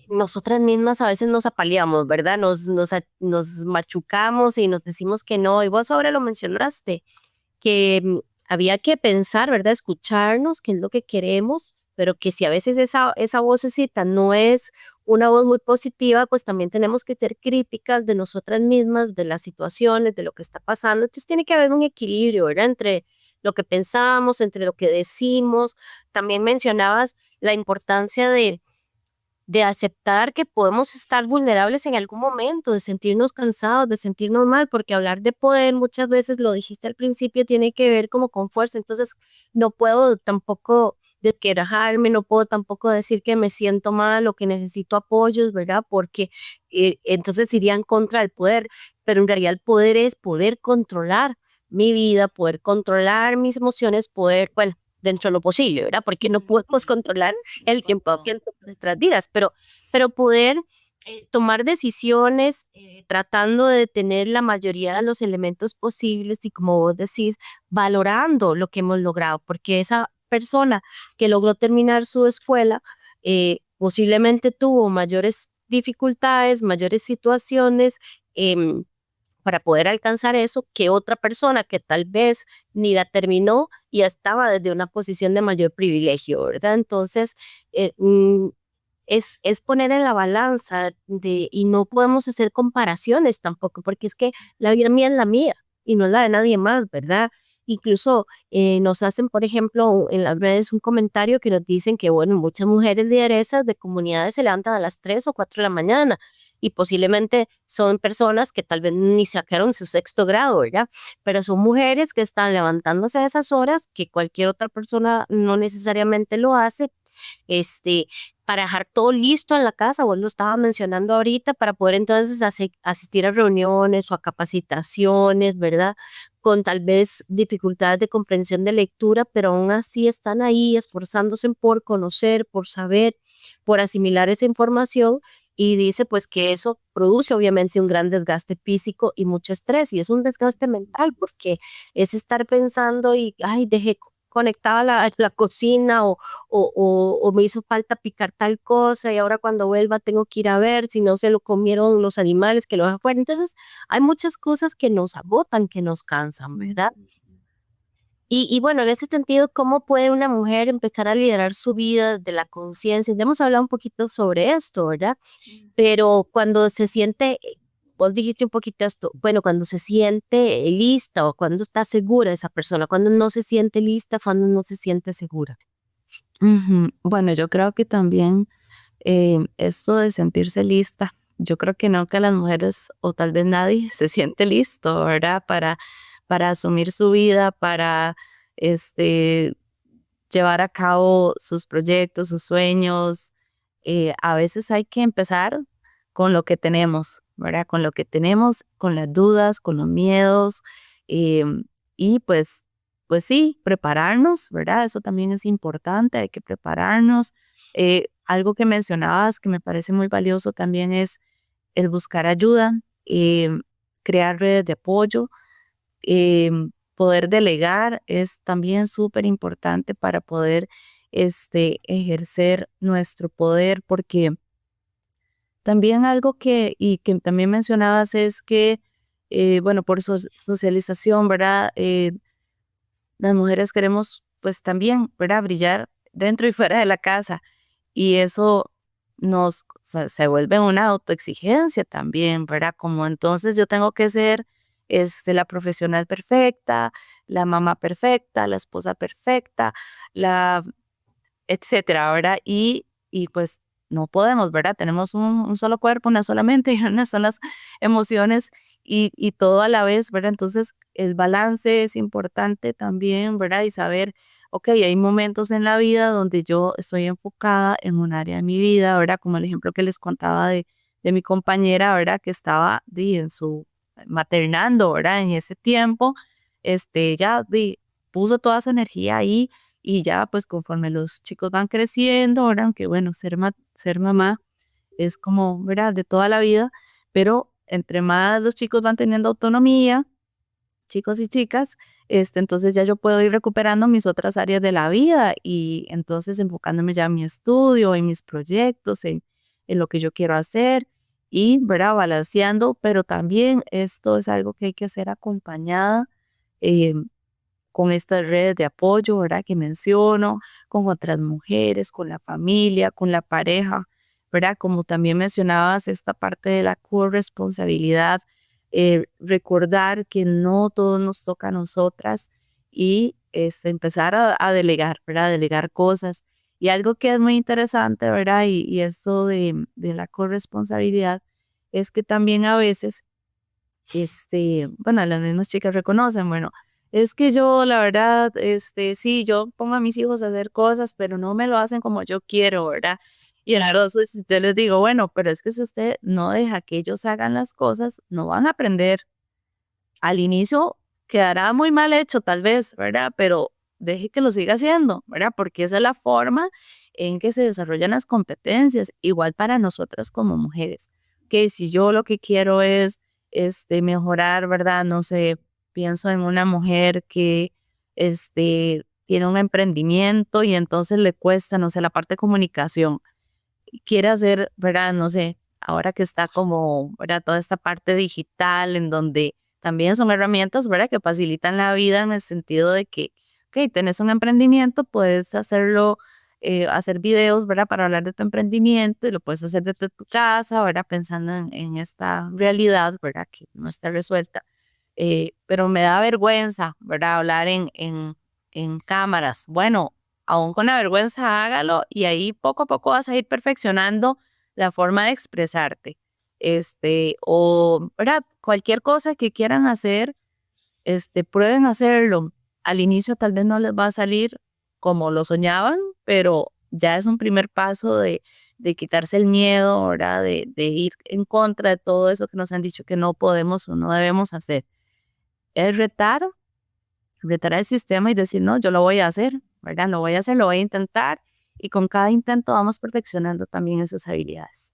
nosotras mismas a veces nos apaleamos, ¿verdad? Nos machucamos y nos decimos que no. Y vos ahora lo mencionaste, que había que pensar, ¿verdad? Escucharnos, qué es lo que queremos, pero que si a veces esa vocecita no es una voz muy positiva, pues también tenemos que ser críticas de nosotras mismas, de las situaciones, de lo que está pasando. Entonces tiene que haber un equilibrio, ¿verdad? Entre lo que pensamos, entre lo que decimos. También mencionabas la importancia de aceptar que podemos estar vulnerables en algún momento, de sentirnos cansados, de sentirnos mal, porque hablar de poder muchas veces, lo dijiste al principio, tiene que ver como con fuerza. Entonces no puedo tampoco desquebrajarme, no puedo tampoco decir que me siento mal o que necesito apoyos, ¿verdad? Porque entonces iría en contra del poder, pero en realidad el poder es poder controlar mi vida, poder controlar mis emociones, bueno, dentro de lo posible, ¿verdad? Porque no podemos controlar el 100% de nuestras vidas, pero poder tomar decisiones tratando de tener la mayoría de los elementos posibles y, como vos decís, valorando lo que hemos logrado, porque esa persona que logró terminar su escuela, posiblemente tuvo mayores dificultades, mayores situaciones para poder alcanzar eso que otra persona que tal vez ni la terminó y estaba desde una posición de mayor privilegio, ¿verdad? Entonces, es poner en la balanza y no podemos hacer comparaciones tampoco, porque es que la vida mía es la mía y no es la de nadie más, ¿verdad? Incluso nos hacen, por ejemplo, en las redes un comentario que nos dicen que, bueno, muchas mujeres lideresas de comunidades se levantan a las 3 o 4 de la mañana y posiblemente son personas que tal vez ni sacaron su 6º grado, ¿verdad? Pero son mujeres que están levantándose a esas horas que cualquier otra persona no necesariamente lo hace, para dejar todo listo en la casa, vos lo estabas mencionando ahorita, para poder entonces asistir a reuniones o a capacitaciones, ¿verdad? Con tal vez dificultades de comprensión de lectura, pero aún así están ahí esforzándose por conocer, por saber, por asimilar esa información. Y dice pues que eso produce obviamente un gran desgaste físico y mucho estrés, y es un desgaste mental porque es estar pensando y, ay, dejé conectada la cocina o me hizo falta picar tal cosa y ahora cuando vuelva tengo que ir a ver si no se lo comieron los animales que lo dejan fuera. Entonces hay muchas cosas que nos agotan, que nos cansan, ¿verdad? Y bueno, en este sentido, ¿cómo puede una mujer empezar a liderar su vida de la conciencia? Ya hemos hablado un poquito sobre esto, ¿verdad? Pero cuando se siente, vos dijiste un poquito esto, bueno, cuando se siente lista o cuando está segura esa persona, cuando no se siente lista, cuando no se siente segura. Bueno, yo creo que también esto de sentirse lista, yo creo que no que las mujeres o tal vez nadie se siente listo, ¿verdad? Para asumir su vida, para llevar a cabo sus proyectos, sus sueños. A veces hay que empezar con lo que tenemos, ¿verdad? Con lo que tenemos, con las dudas, con los miedos, y pues sí, prepararnos, ¿verdad? Eso también es importante, hay que prepararnos. Algo que mencionabas que me parece muy valioso también es el buscar ayuda, crear redes de apoyo, poder delegar es también súper importante para poder ejercer nuestro poder, porque también algo que también mencionabas es que, bueno, por socialización, ¿verdad? Las mujeres queremos pues también, ¿verdad? Brillar dentro y fuera de la casa, y eso se vuelve una autoexigencia también, ¿verdad? Como entonces yo tengo que ser la profesional perfecta, la mamá perfecta, la esposa perfecta, etcétera, ¿verdad? Y pues no podemos, ¿verdad? Tenemos un solo cuerpo, una sola mente y unas solas emociones y todo a la vez, ¿verdad? Entonces el balance es importante también, ¿verdad? Y saber, ok, hay momentos en la vida donde yo estoy enfocada en un área de mi vida, ¿verdad? Como el ejemplo que les contaba de mi compañera, ¿verdad? Que estaba en su maternando, ¿verdad? En ese tiempo, ya puso toda esa energía ahí. Y ya, pues conforme los chicos van creciendo, ¿verdad? Aunque bueno, ser mamá es como, ¿verdad? De toda la vida, pero entre más los chicos van teniendo autonomía, chicos y chicas, entonces ya yo puedo ir recuperando mis otras áreas de la vida y entonces enfocándome ya en mi estudio, en mis proyectos, en lo que yo quiero hacer y, ¿verdad? Balanceando, pero también esto es algo que hay que hacer acompañada con estas redes de apoyo, ¿verdad? Que menciono, con otras mujeres, con la familia, con la pareja, ¿verdad? Como también mencionabas, esta parte de la corresponsabilidad, recordar que no todo nos toca a nosotras y empezar a delegar, ¿verdad? Delegar cosas. Y algo que es muy interesante, ¿verdad? Y esto de la corresponsabilidad es que también a veces, bueno, las mismas chicas reconocen, bueno, es que yo, la verdad, sí, yo pongo a mis hijos a hacer cosas, pero no me lo hacen como yo quiero, ¿verdad? Y entonces yo les digo, bueno, pero es que si usted no deja que ellos hagan las cosas, no van a aprender. Al inicio quedará muy mal hecho, tal vez, ¿verdad? Pero deje que lo siga haciendo, ¿verdad? Porque esa es la forma en que se desarrollan las competencias, igual para nosotras como mujeres. Que si yo lo que quiero es mejorar, ¿verdad? No sé, pienso en una mujer que tiene un emprendimiento y entonces le cuesta, no sé, la parte de comunicación. quiere hacer, ¿verdad? No sé, ahora que está como, ¿verdad? Toda esta parte digital en donde también son herramientas, ¿verdad? Que facilitan la vida en el sentido de que, ok, tenés un emprendimiento, puedes hacerlo, hacer videos, ¿verdad? Para hablar de tu emprendimiento y lo puedes hacer desde tu casa, ¿verdad? Pensando en esta realidad, ¿verdad? Que no está resuelta. Pero me da vergüenza, ¿verdad? Hablar en cámaras. Bueno, aún con la vergüenza, hágalo y ahí poco a poco vas a ir perfeccionando la forma de expresarte. O, ¿verdad? Cualquier cosa que quieran hacer, prueben hacerlo. Al inicio tal vez no les va a salir como lo soñaban, pero ya es un primer paso de quitarse el miedo, ¿verdad? De ir en contra de todo eso que nos han dicho que no podemos o no debemos hacer. Es retar al sistema y decir, no, yo lo voy a hacer, ¿verdad? Lo voy a hacer, lo voy a intentar y con cada intento vamos perfeccionando también esas habilidades.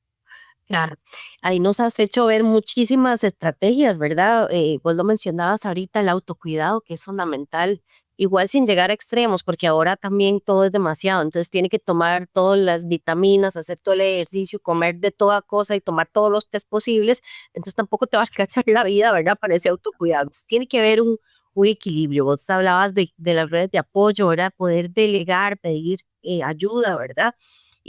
Claro, ahí nos has hecho ver muchísimas estrategias, ¿verdad? Vos lo mencionabas ahorita, el autocuidado, que es fundamental, igual sin llegar a extremos, porque ahora también todo es demasiado, entonces tiene que tomar todas las vitaminas, hacer todo el ejercicio, comer de toda cosa y tomar todos los test posibles, entonces tampoco te vas a cachar la vida, ¿verdad? Para ese autocuidado. Entonces, tiene que haber un equilibrio. Vos hablabas de las redes de apoyo, ¿verdad? Poder delegar, pedir ayuda, ¿verdad?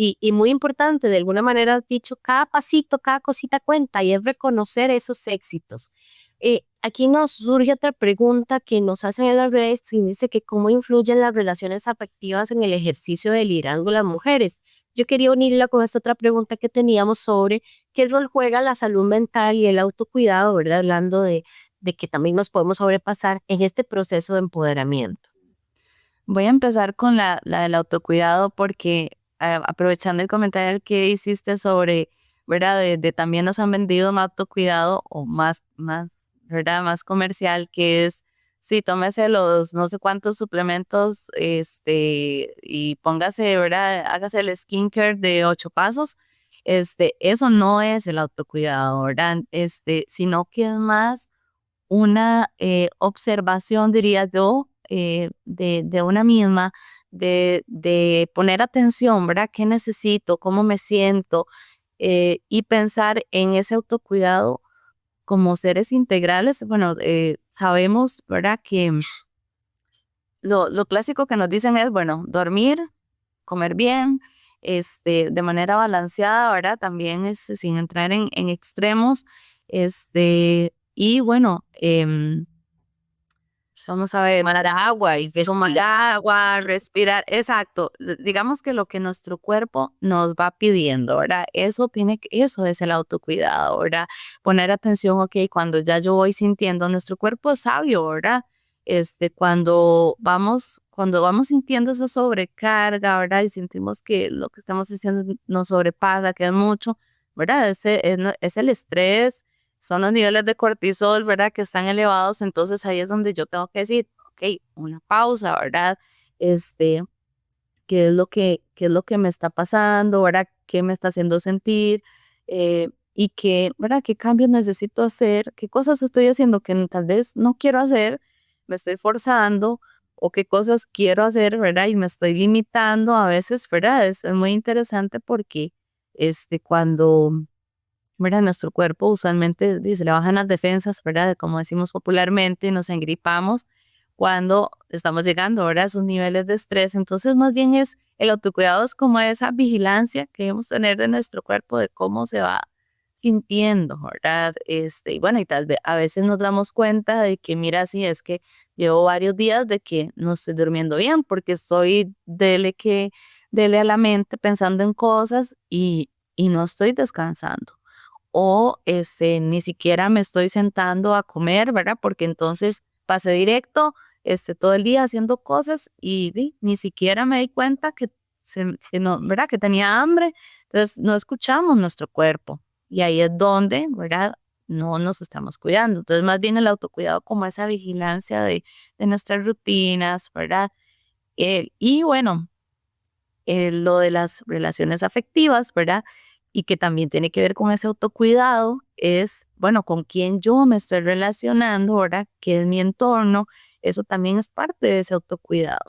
Y muy importante, de alguna manera has dicho, cada pasito, cada cosita cuenta y es reconocer esos éxitos. Aquí nos surge otra pregunta que nos hacen en las redes y dice que cómo influyen las relaciones afectivas en el ejercicio de liderazgo de las mujeres. Yo quería unirla con esta otra pregunta que teníamos sobre qué rol juega la salud mental y el autocuidado, ¿verdad? Hablando de que también nos podemos sobrepasar en este proceso de empoderamiento. Voy a empezar con la del autocuidado porque aprovechando el comentario que hiciste sobre, ¿verdad? De también nos han vendido más autocuidado o más, ¿verdad? Más comercial, que es, sí, tómese los no sé cuántos suplementos, y póngase, ¿verdad? Hágase el skincare de 8 pasos. Eso no es el autocuidado, ¿verdad? Sino que es más una observación, diría yo, de una misma, de poner atención, ¿verdad? ¿Qué necesito? ¿Cómo me siento? Y pensar en ese autocuidado como seres integrales. Bueno, sabemos, ¿verdad? Que lo clásico que nos dicen es, bueno, dormir, comer bien, de manera balanceada, ¿verdad? También sin entrar en extremos, y bueno, vamos a ver, tomar agua, respirar, exacto. Digamos que lo que nuestro cuerpo nos va pidiendo, ¿verdad? Eso es el autocuidado, ¿verdad? Poner atención, ok, cuando ya yo voy sintiendo, nuestro cuerpo es sabio, ¿verdad? Cuando vamos sintiendo esa sobrecarga, ¿verdad? Y sentimos que lo que estamos haciendo nos sobrepasa, que es mucho, ¿verdad? Es el estrés, son los niveles de cortisol, ¿verdad? Que están elevados, entonces ahí es donde yo tengo que decir, ok, una pausa, ¿verdad? ¿Qué es lo que me está pasando, ¿verdad? ¿Qué me está haciendo sentir? Y ¿verdad? ¿Qué cambios necesito hacer? ¿Qué cosas estoy haciendo que tal vez no quiero hacer? Me estoy forzando, o qué cosas quiero hacer, ¿verdad? Y me estoy limitando a veces, ¿verdad? Es muy interesante porque cuando, ¿verdad? Nuestro cuerpo usualmente se le bajan las defensas, ¿verdad? Como decimos popularmente, nos engripamos cuando estamos llegando, ¿verdad? A esos niveles de estrés. Entonces, más bien el autocuidado es como esa vigilancia que debemos tener de nuestro cuerpo, de cómo se va sintiendo, ¿verdad? Y bueno, y tal vez a veces nos damos cuenta de que, mira, sí, es que llevo varios días de que no estoy durmiendo bien porque estoy dele a la mente pensando en cosas y no estoy descansando. O ni siquiera me estoy sentando a comer, ¿verdad? Porque entonces pasé directo todo el día haciendo cosas y ni siquiera me di cuenta que no, ¿verdad? Que tenía hambre. Entonces no escuchamos nuestro cuerpo y ahí es donde, ¿verdad? No nos estamos cuidando. Entonces más bien el autocuidado como esa vigilancia de nuestras rutinas, ¿verdad? Y bueno, lo de las relaciones afectivas, ¿verdad? Y que también tiene que ver con ese autocuidado, es, bueno, con quién yo me estoy relacionando, ¿verdad? ¿Qué es mi entorno? Eso también es parte de ese autocuidado.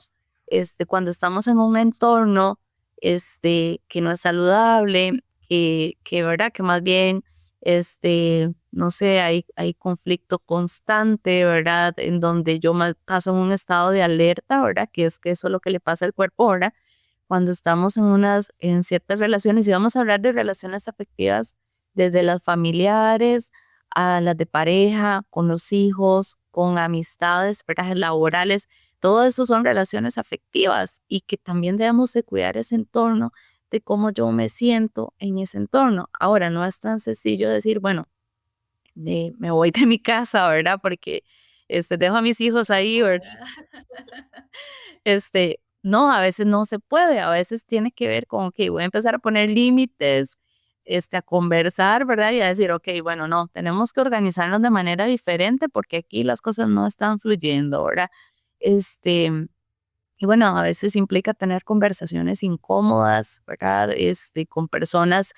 Cuando estamos en un entorno que no es saludable, ¿verdad? Que más bien, no sé, hay conflicto constante, ¿verdad? En donde yo me paso en un estado de alerta, ¿verdad? Que es que eso es lo que le pasa al cuerpo, ¿verdad? Cuando estamos en ciertas relaciones, y vamos a hablar de relaciones afectivas desde las familiares a las de pareja, con los hijos, con amistades, ¿verdad? Laborales, todo eso son relaciones afectivas y que también debemos de cuidar ese entorno de cómo yo me siento en ese entorno. Ahora, no es tan sencillo decir, bueno, me voy de mi casa, ¿verdad? Porque dejo a mis hijos ahí, ¿verdad? No, a veces no se puede, a veces tiene que ver con que voy a empezar a poner límites, a conversar, ¿verdad? Y a decir, ok, bueno, no, tenemos que organizarnos de manera diferente porque aquí las cosas no están fluyendo, ¿verdad? Y bueno, a veces implica tener conversaciones incómodas, ¿verdad? Con personas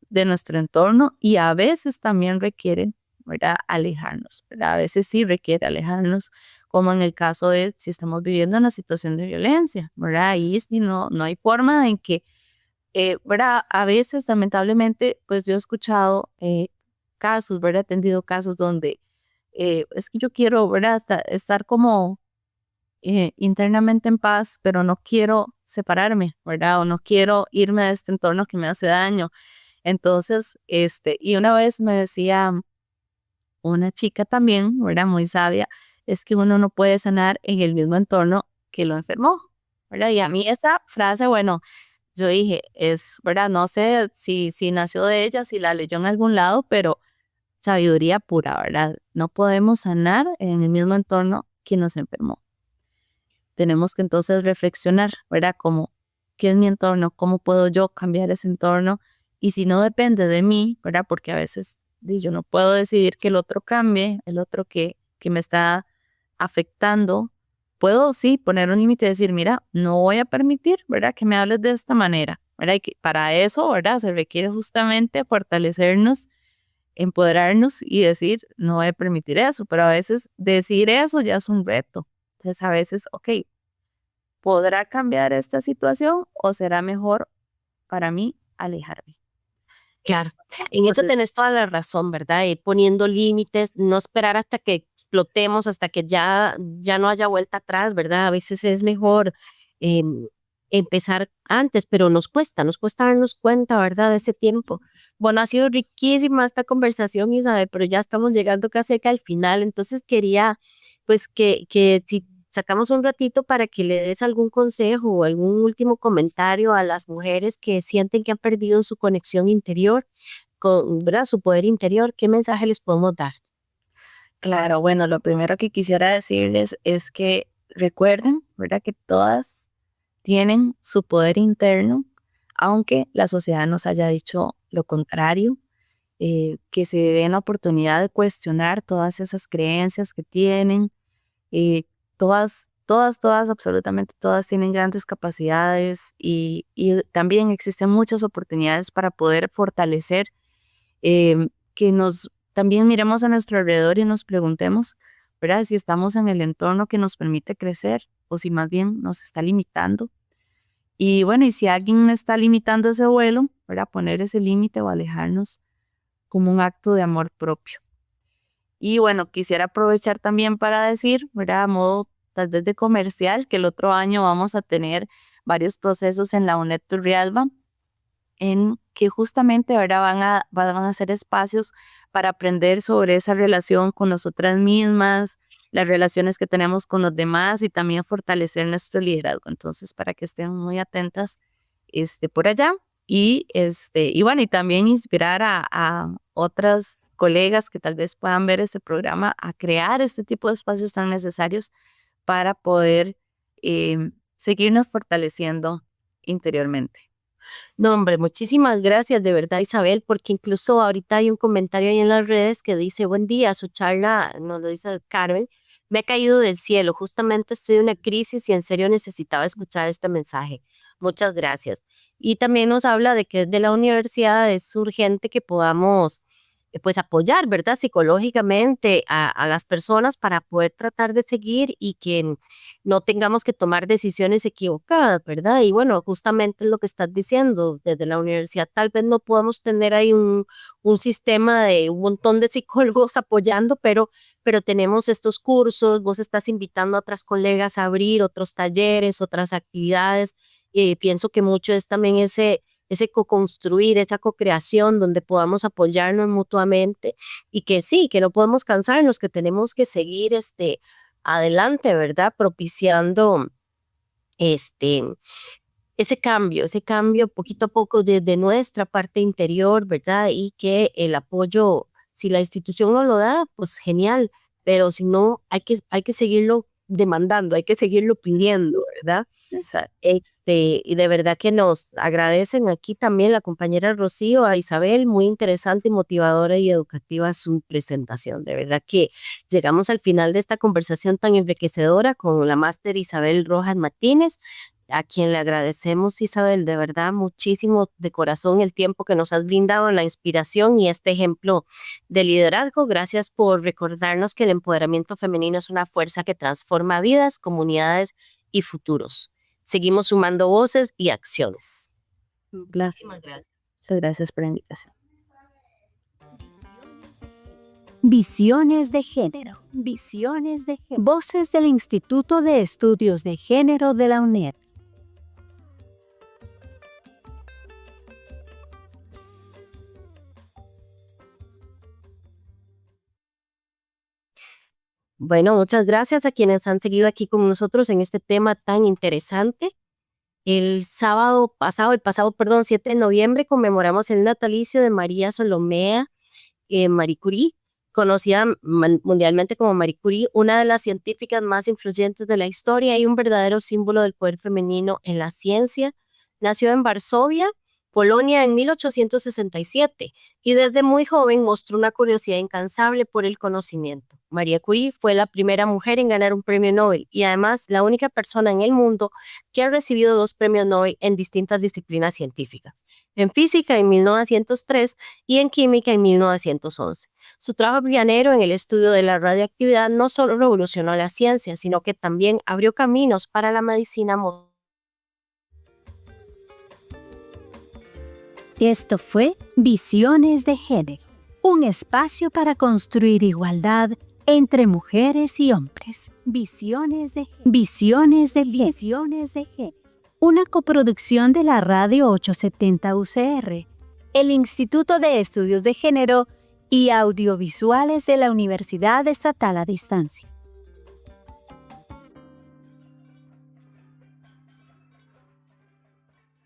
de nuestro entorno y a veces también requiere, ¿verdad? Alejarnos, ¿verdad? A veces sí requiere alejarnos, como en el caso de si estamos viviendo una situación de violencia, ¿verdad? Ahí sí no hay forma en que, ¿verdad? A veces, lamentablemente, pues yo he escuchado casos, ¿verdad? He atendido casos donde es que yo quiero, ¿verdad? Estar como internamente en paz, pero no quiero separarme, ¿verdad? O no quiero irme de este entorno que me hace daño. Entonces, y una vez me decía una chica también, ¿verdad? Muy sabia, es que uno no puede sanar en el mismo entorno que lo enfermó, ¿verdad? Y a mí esa frase, bueno, yo dije, ¿verdad? No sé si nació de ella, si la leyó en algún lado, pero sabiduría pura, ¿verdad? No podemos sanar en el mismo entorno que nos enfermó. Tenemos que entonces reflexionar, ¿verdad? Como, ¿qué es mi entorno? ¿Cómo puedo yo cambiar ese entorno? Y si no depende de mí, ¿verdad? Porque a veces yo no puedo decidir que el otro cambie, el otro que me está afectando. Puedo, sí, poner un límite y decir, mira, no voy a permitir, ¿verdad? Que me hables de esta manera, ¿verdad? Y que para eso, ¿verdad? Se requiere justamente fortalecernos, empoderarnos y decir, no voy a permitir eso. Pero a veces decir eso ya es un reto. Entonces a veces, ok, ¿podrá cambiar esta situación o será mejor para mí alejarme? Claro, en eso tenés toda la razón, ¿verdad? Poniendo límites, no esperar hasta que explotemos, hasta que ya no haya vuelta atrás, ¿verdad? A veces es mejor empezar antes, pero nos cuesta darnos cuenta, ¿verdad? De ese tiempo. Bueno, ha sido riquísima esta conversación, Isabel, pero ya estamos llegando casi que al final, entonces quería, pues, que si sacamos un ratito para que le des algún consejo o algún último comentario a las mujeres que sienten que han perdido su conexión interior, ¿verdad? Su poder interior, ¿qué mensaje les podemos dar? Claro, bueno, lo primero que quisiera decirles es que recuerden, ¿verdad? Que todas tienen su poder interno, aunque la sociedad nos haya dicho lo contrario, que se den la oportunidad de cuestionar todas esas creencias que tienen. Todas, absolutamente todas tienen grandes capacidades y también existen muchas oportunidades para poder fortalecer, que nos también miremos a nuestro alrededor y nos preguntemos, ¿verdad? Si estamos en el entorno que nos permite crecer o si más bien nos está limitando. Y bueno, y si alguien está limitando ese vuelo, ¿verdad? Poner ese límite o alejarnos como un acto de amor propio. Y bueno, quisiera aprovechar también para decir, ¿verdad? A modo tal vez de comercial, que el otro año vamos a tener varios procesos en la UNED Turrialba, en que justamente ahora van a ser espacios para aprender sobre esa relación con nosotras mismas, las relaciones que tenemos con los demás y también fortalecer nuestro liderazgo. Entonces, para que estén muy atentas por allá y bueno, y también inspirar a otras colegas que tal vez puedan ver este programa a crear este tipo de espacios tan necesarios para poder seguirnos fortaleciendo interiormente. No, hombre, muchísimas gracias de verdad, Isabel, porque incluso ahorita hay un comentario ahí en las redes que dice, buen día, su charla, nos lo dice Carmen, me ha caído del cielo, justamente estoy en una crisis y en serio necesitaba escuchar este mensaje. Muchas gracias. Y también nos habla de que desde la universidad es urgente que podamos pues apoyar, ¿verdad? Psicológicamente a las personas para poder tratar de seguir y que no tengamos que tomar decisiones equivocadas, ¿verdad? Y bueno, justamente es lo que estás diciendo, desde la universidad tal vez no podemos tener ahí un sistema de un montón de psicólogos apoyando, pero tenemos estos cursos, vos estás invitando a otras colegas a abrir otros talleres, otras actividades, pienso que mucho es también ese co-construir, esa co-creación donde podamos apoyarnos mutuamente y que sí, que no podemos cansarnos, que tenemos que seguir adelante, ¿verdad? Propiciando ese cambio poquito a poco desde nuestra parte interior, ¿verdad? Y que el apoyo, si la institución no lo da, pues genial, pero si no, hay que seguirlo demandando, hay que seguirlo pidiendo, ¿verdad? Y de verdad que nos agradecen aquí también la compañera Rocío, a Isabel, muy interesante, motivadora y educativa su presentación. De verdad que llegamos al final de esta conversación tan enriquecedora con la máster Isabel Rojas Martínez, a quien le agradecemos, Isabel, de verdad, muchísimo de corazón el tiempo que nos has brindado, la inspiración y este ejemplo de liderazgo. Gracias por recordarnos que el empoderamiento femenino es una fuerza que transforma vidas, comunidades y futuros. Seguimos sumando voces y acciones. Muchísimas gracias. Muchas gracias por la invitación. Visiones de género. Visiones de género. Voces del Instituto de Estudios de Género de la UNED. Bueno, muchas gracias a quienes han seguido aquí con nosotros en este tema tan interesante. El pasado 7 de noviembre, conmemoramos el natalicio de María Salomé Marie Curie, conocida mundialmente como Marie Curie, una de las científicas más influyentes de la historia y un verdadero símbolo del poder femenino en la ciencia. Nació en Varsovia, Polonia, en 1867 y desde muy joven mostró una curiosidad incansable por el conocimiento. Marie Curie fue la primera mujer en ganar un premio Nobel y además la única persona en el mundo que ha recibido 2 premios Nobel en distintas disciplinas científicas, en física en 1903 y en química en 1911. Su trabajo pionero en el estudio de la radioactividad no solo revolucionó la ciencia, sino que también abrió caminos para la medicina moderna. Esto fue Visiones de Género, un espacio para construir igualdad entre mujeres y hombres. Visiones de Género. Una coproducción de la Radio 870 UCR, el Instituto de Estudios de Género y Audiovisuales de la Universidad Estatal a Distancia.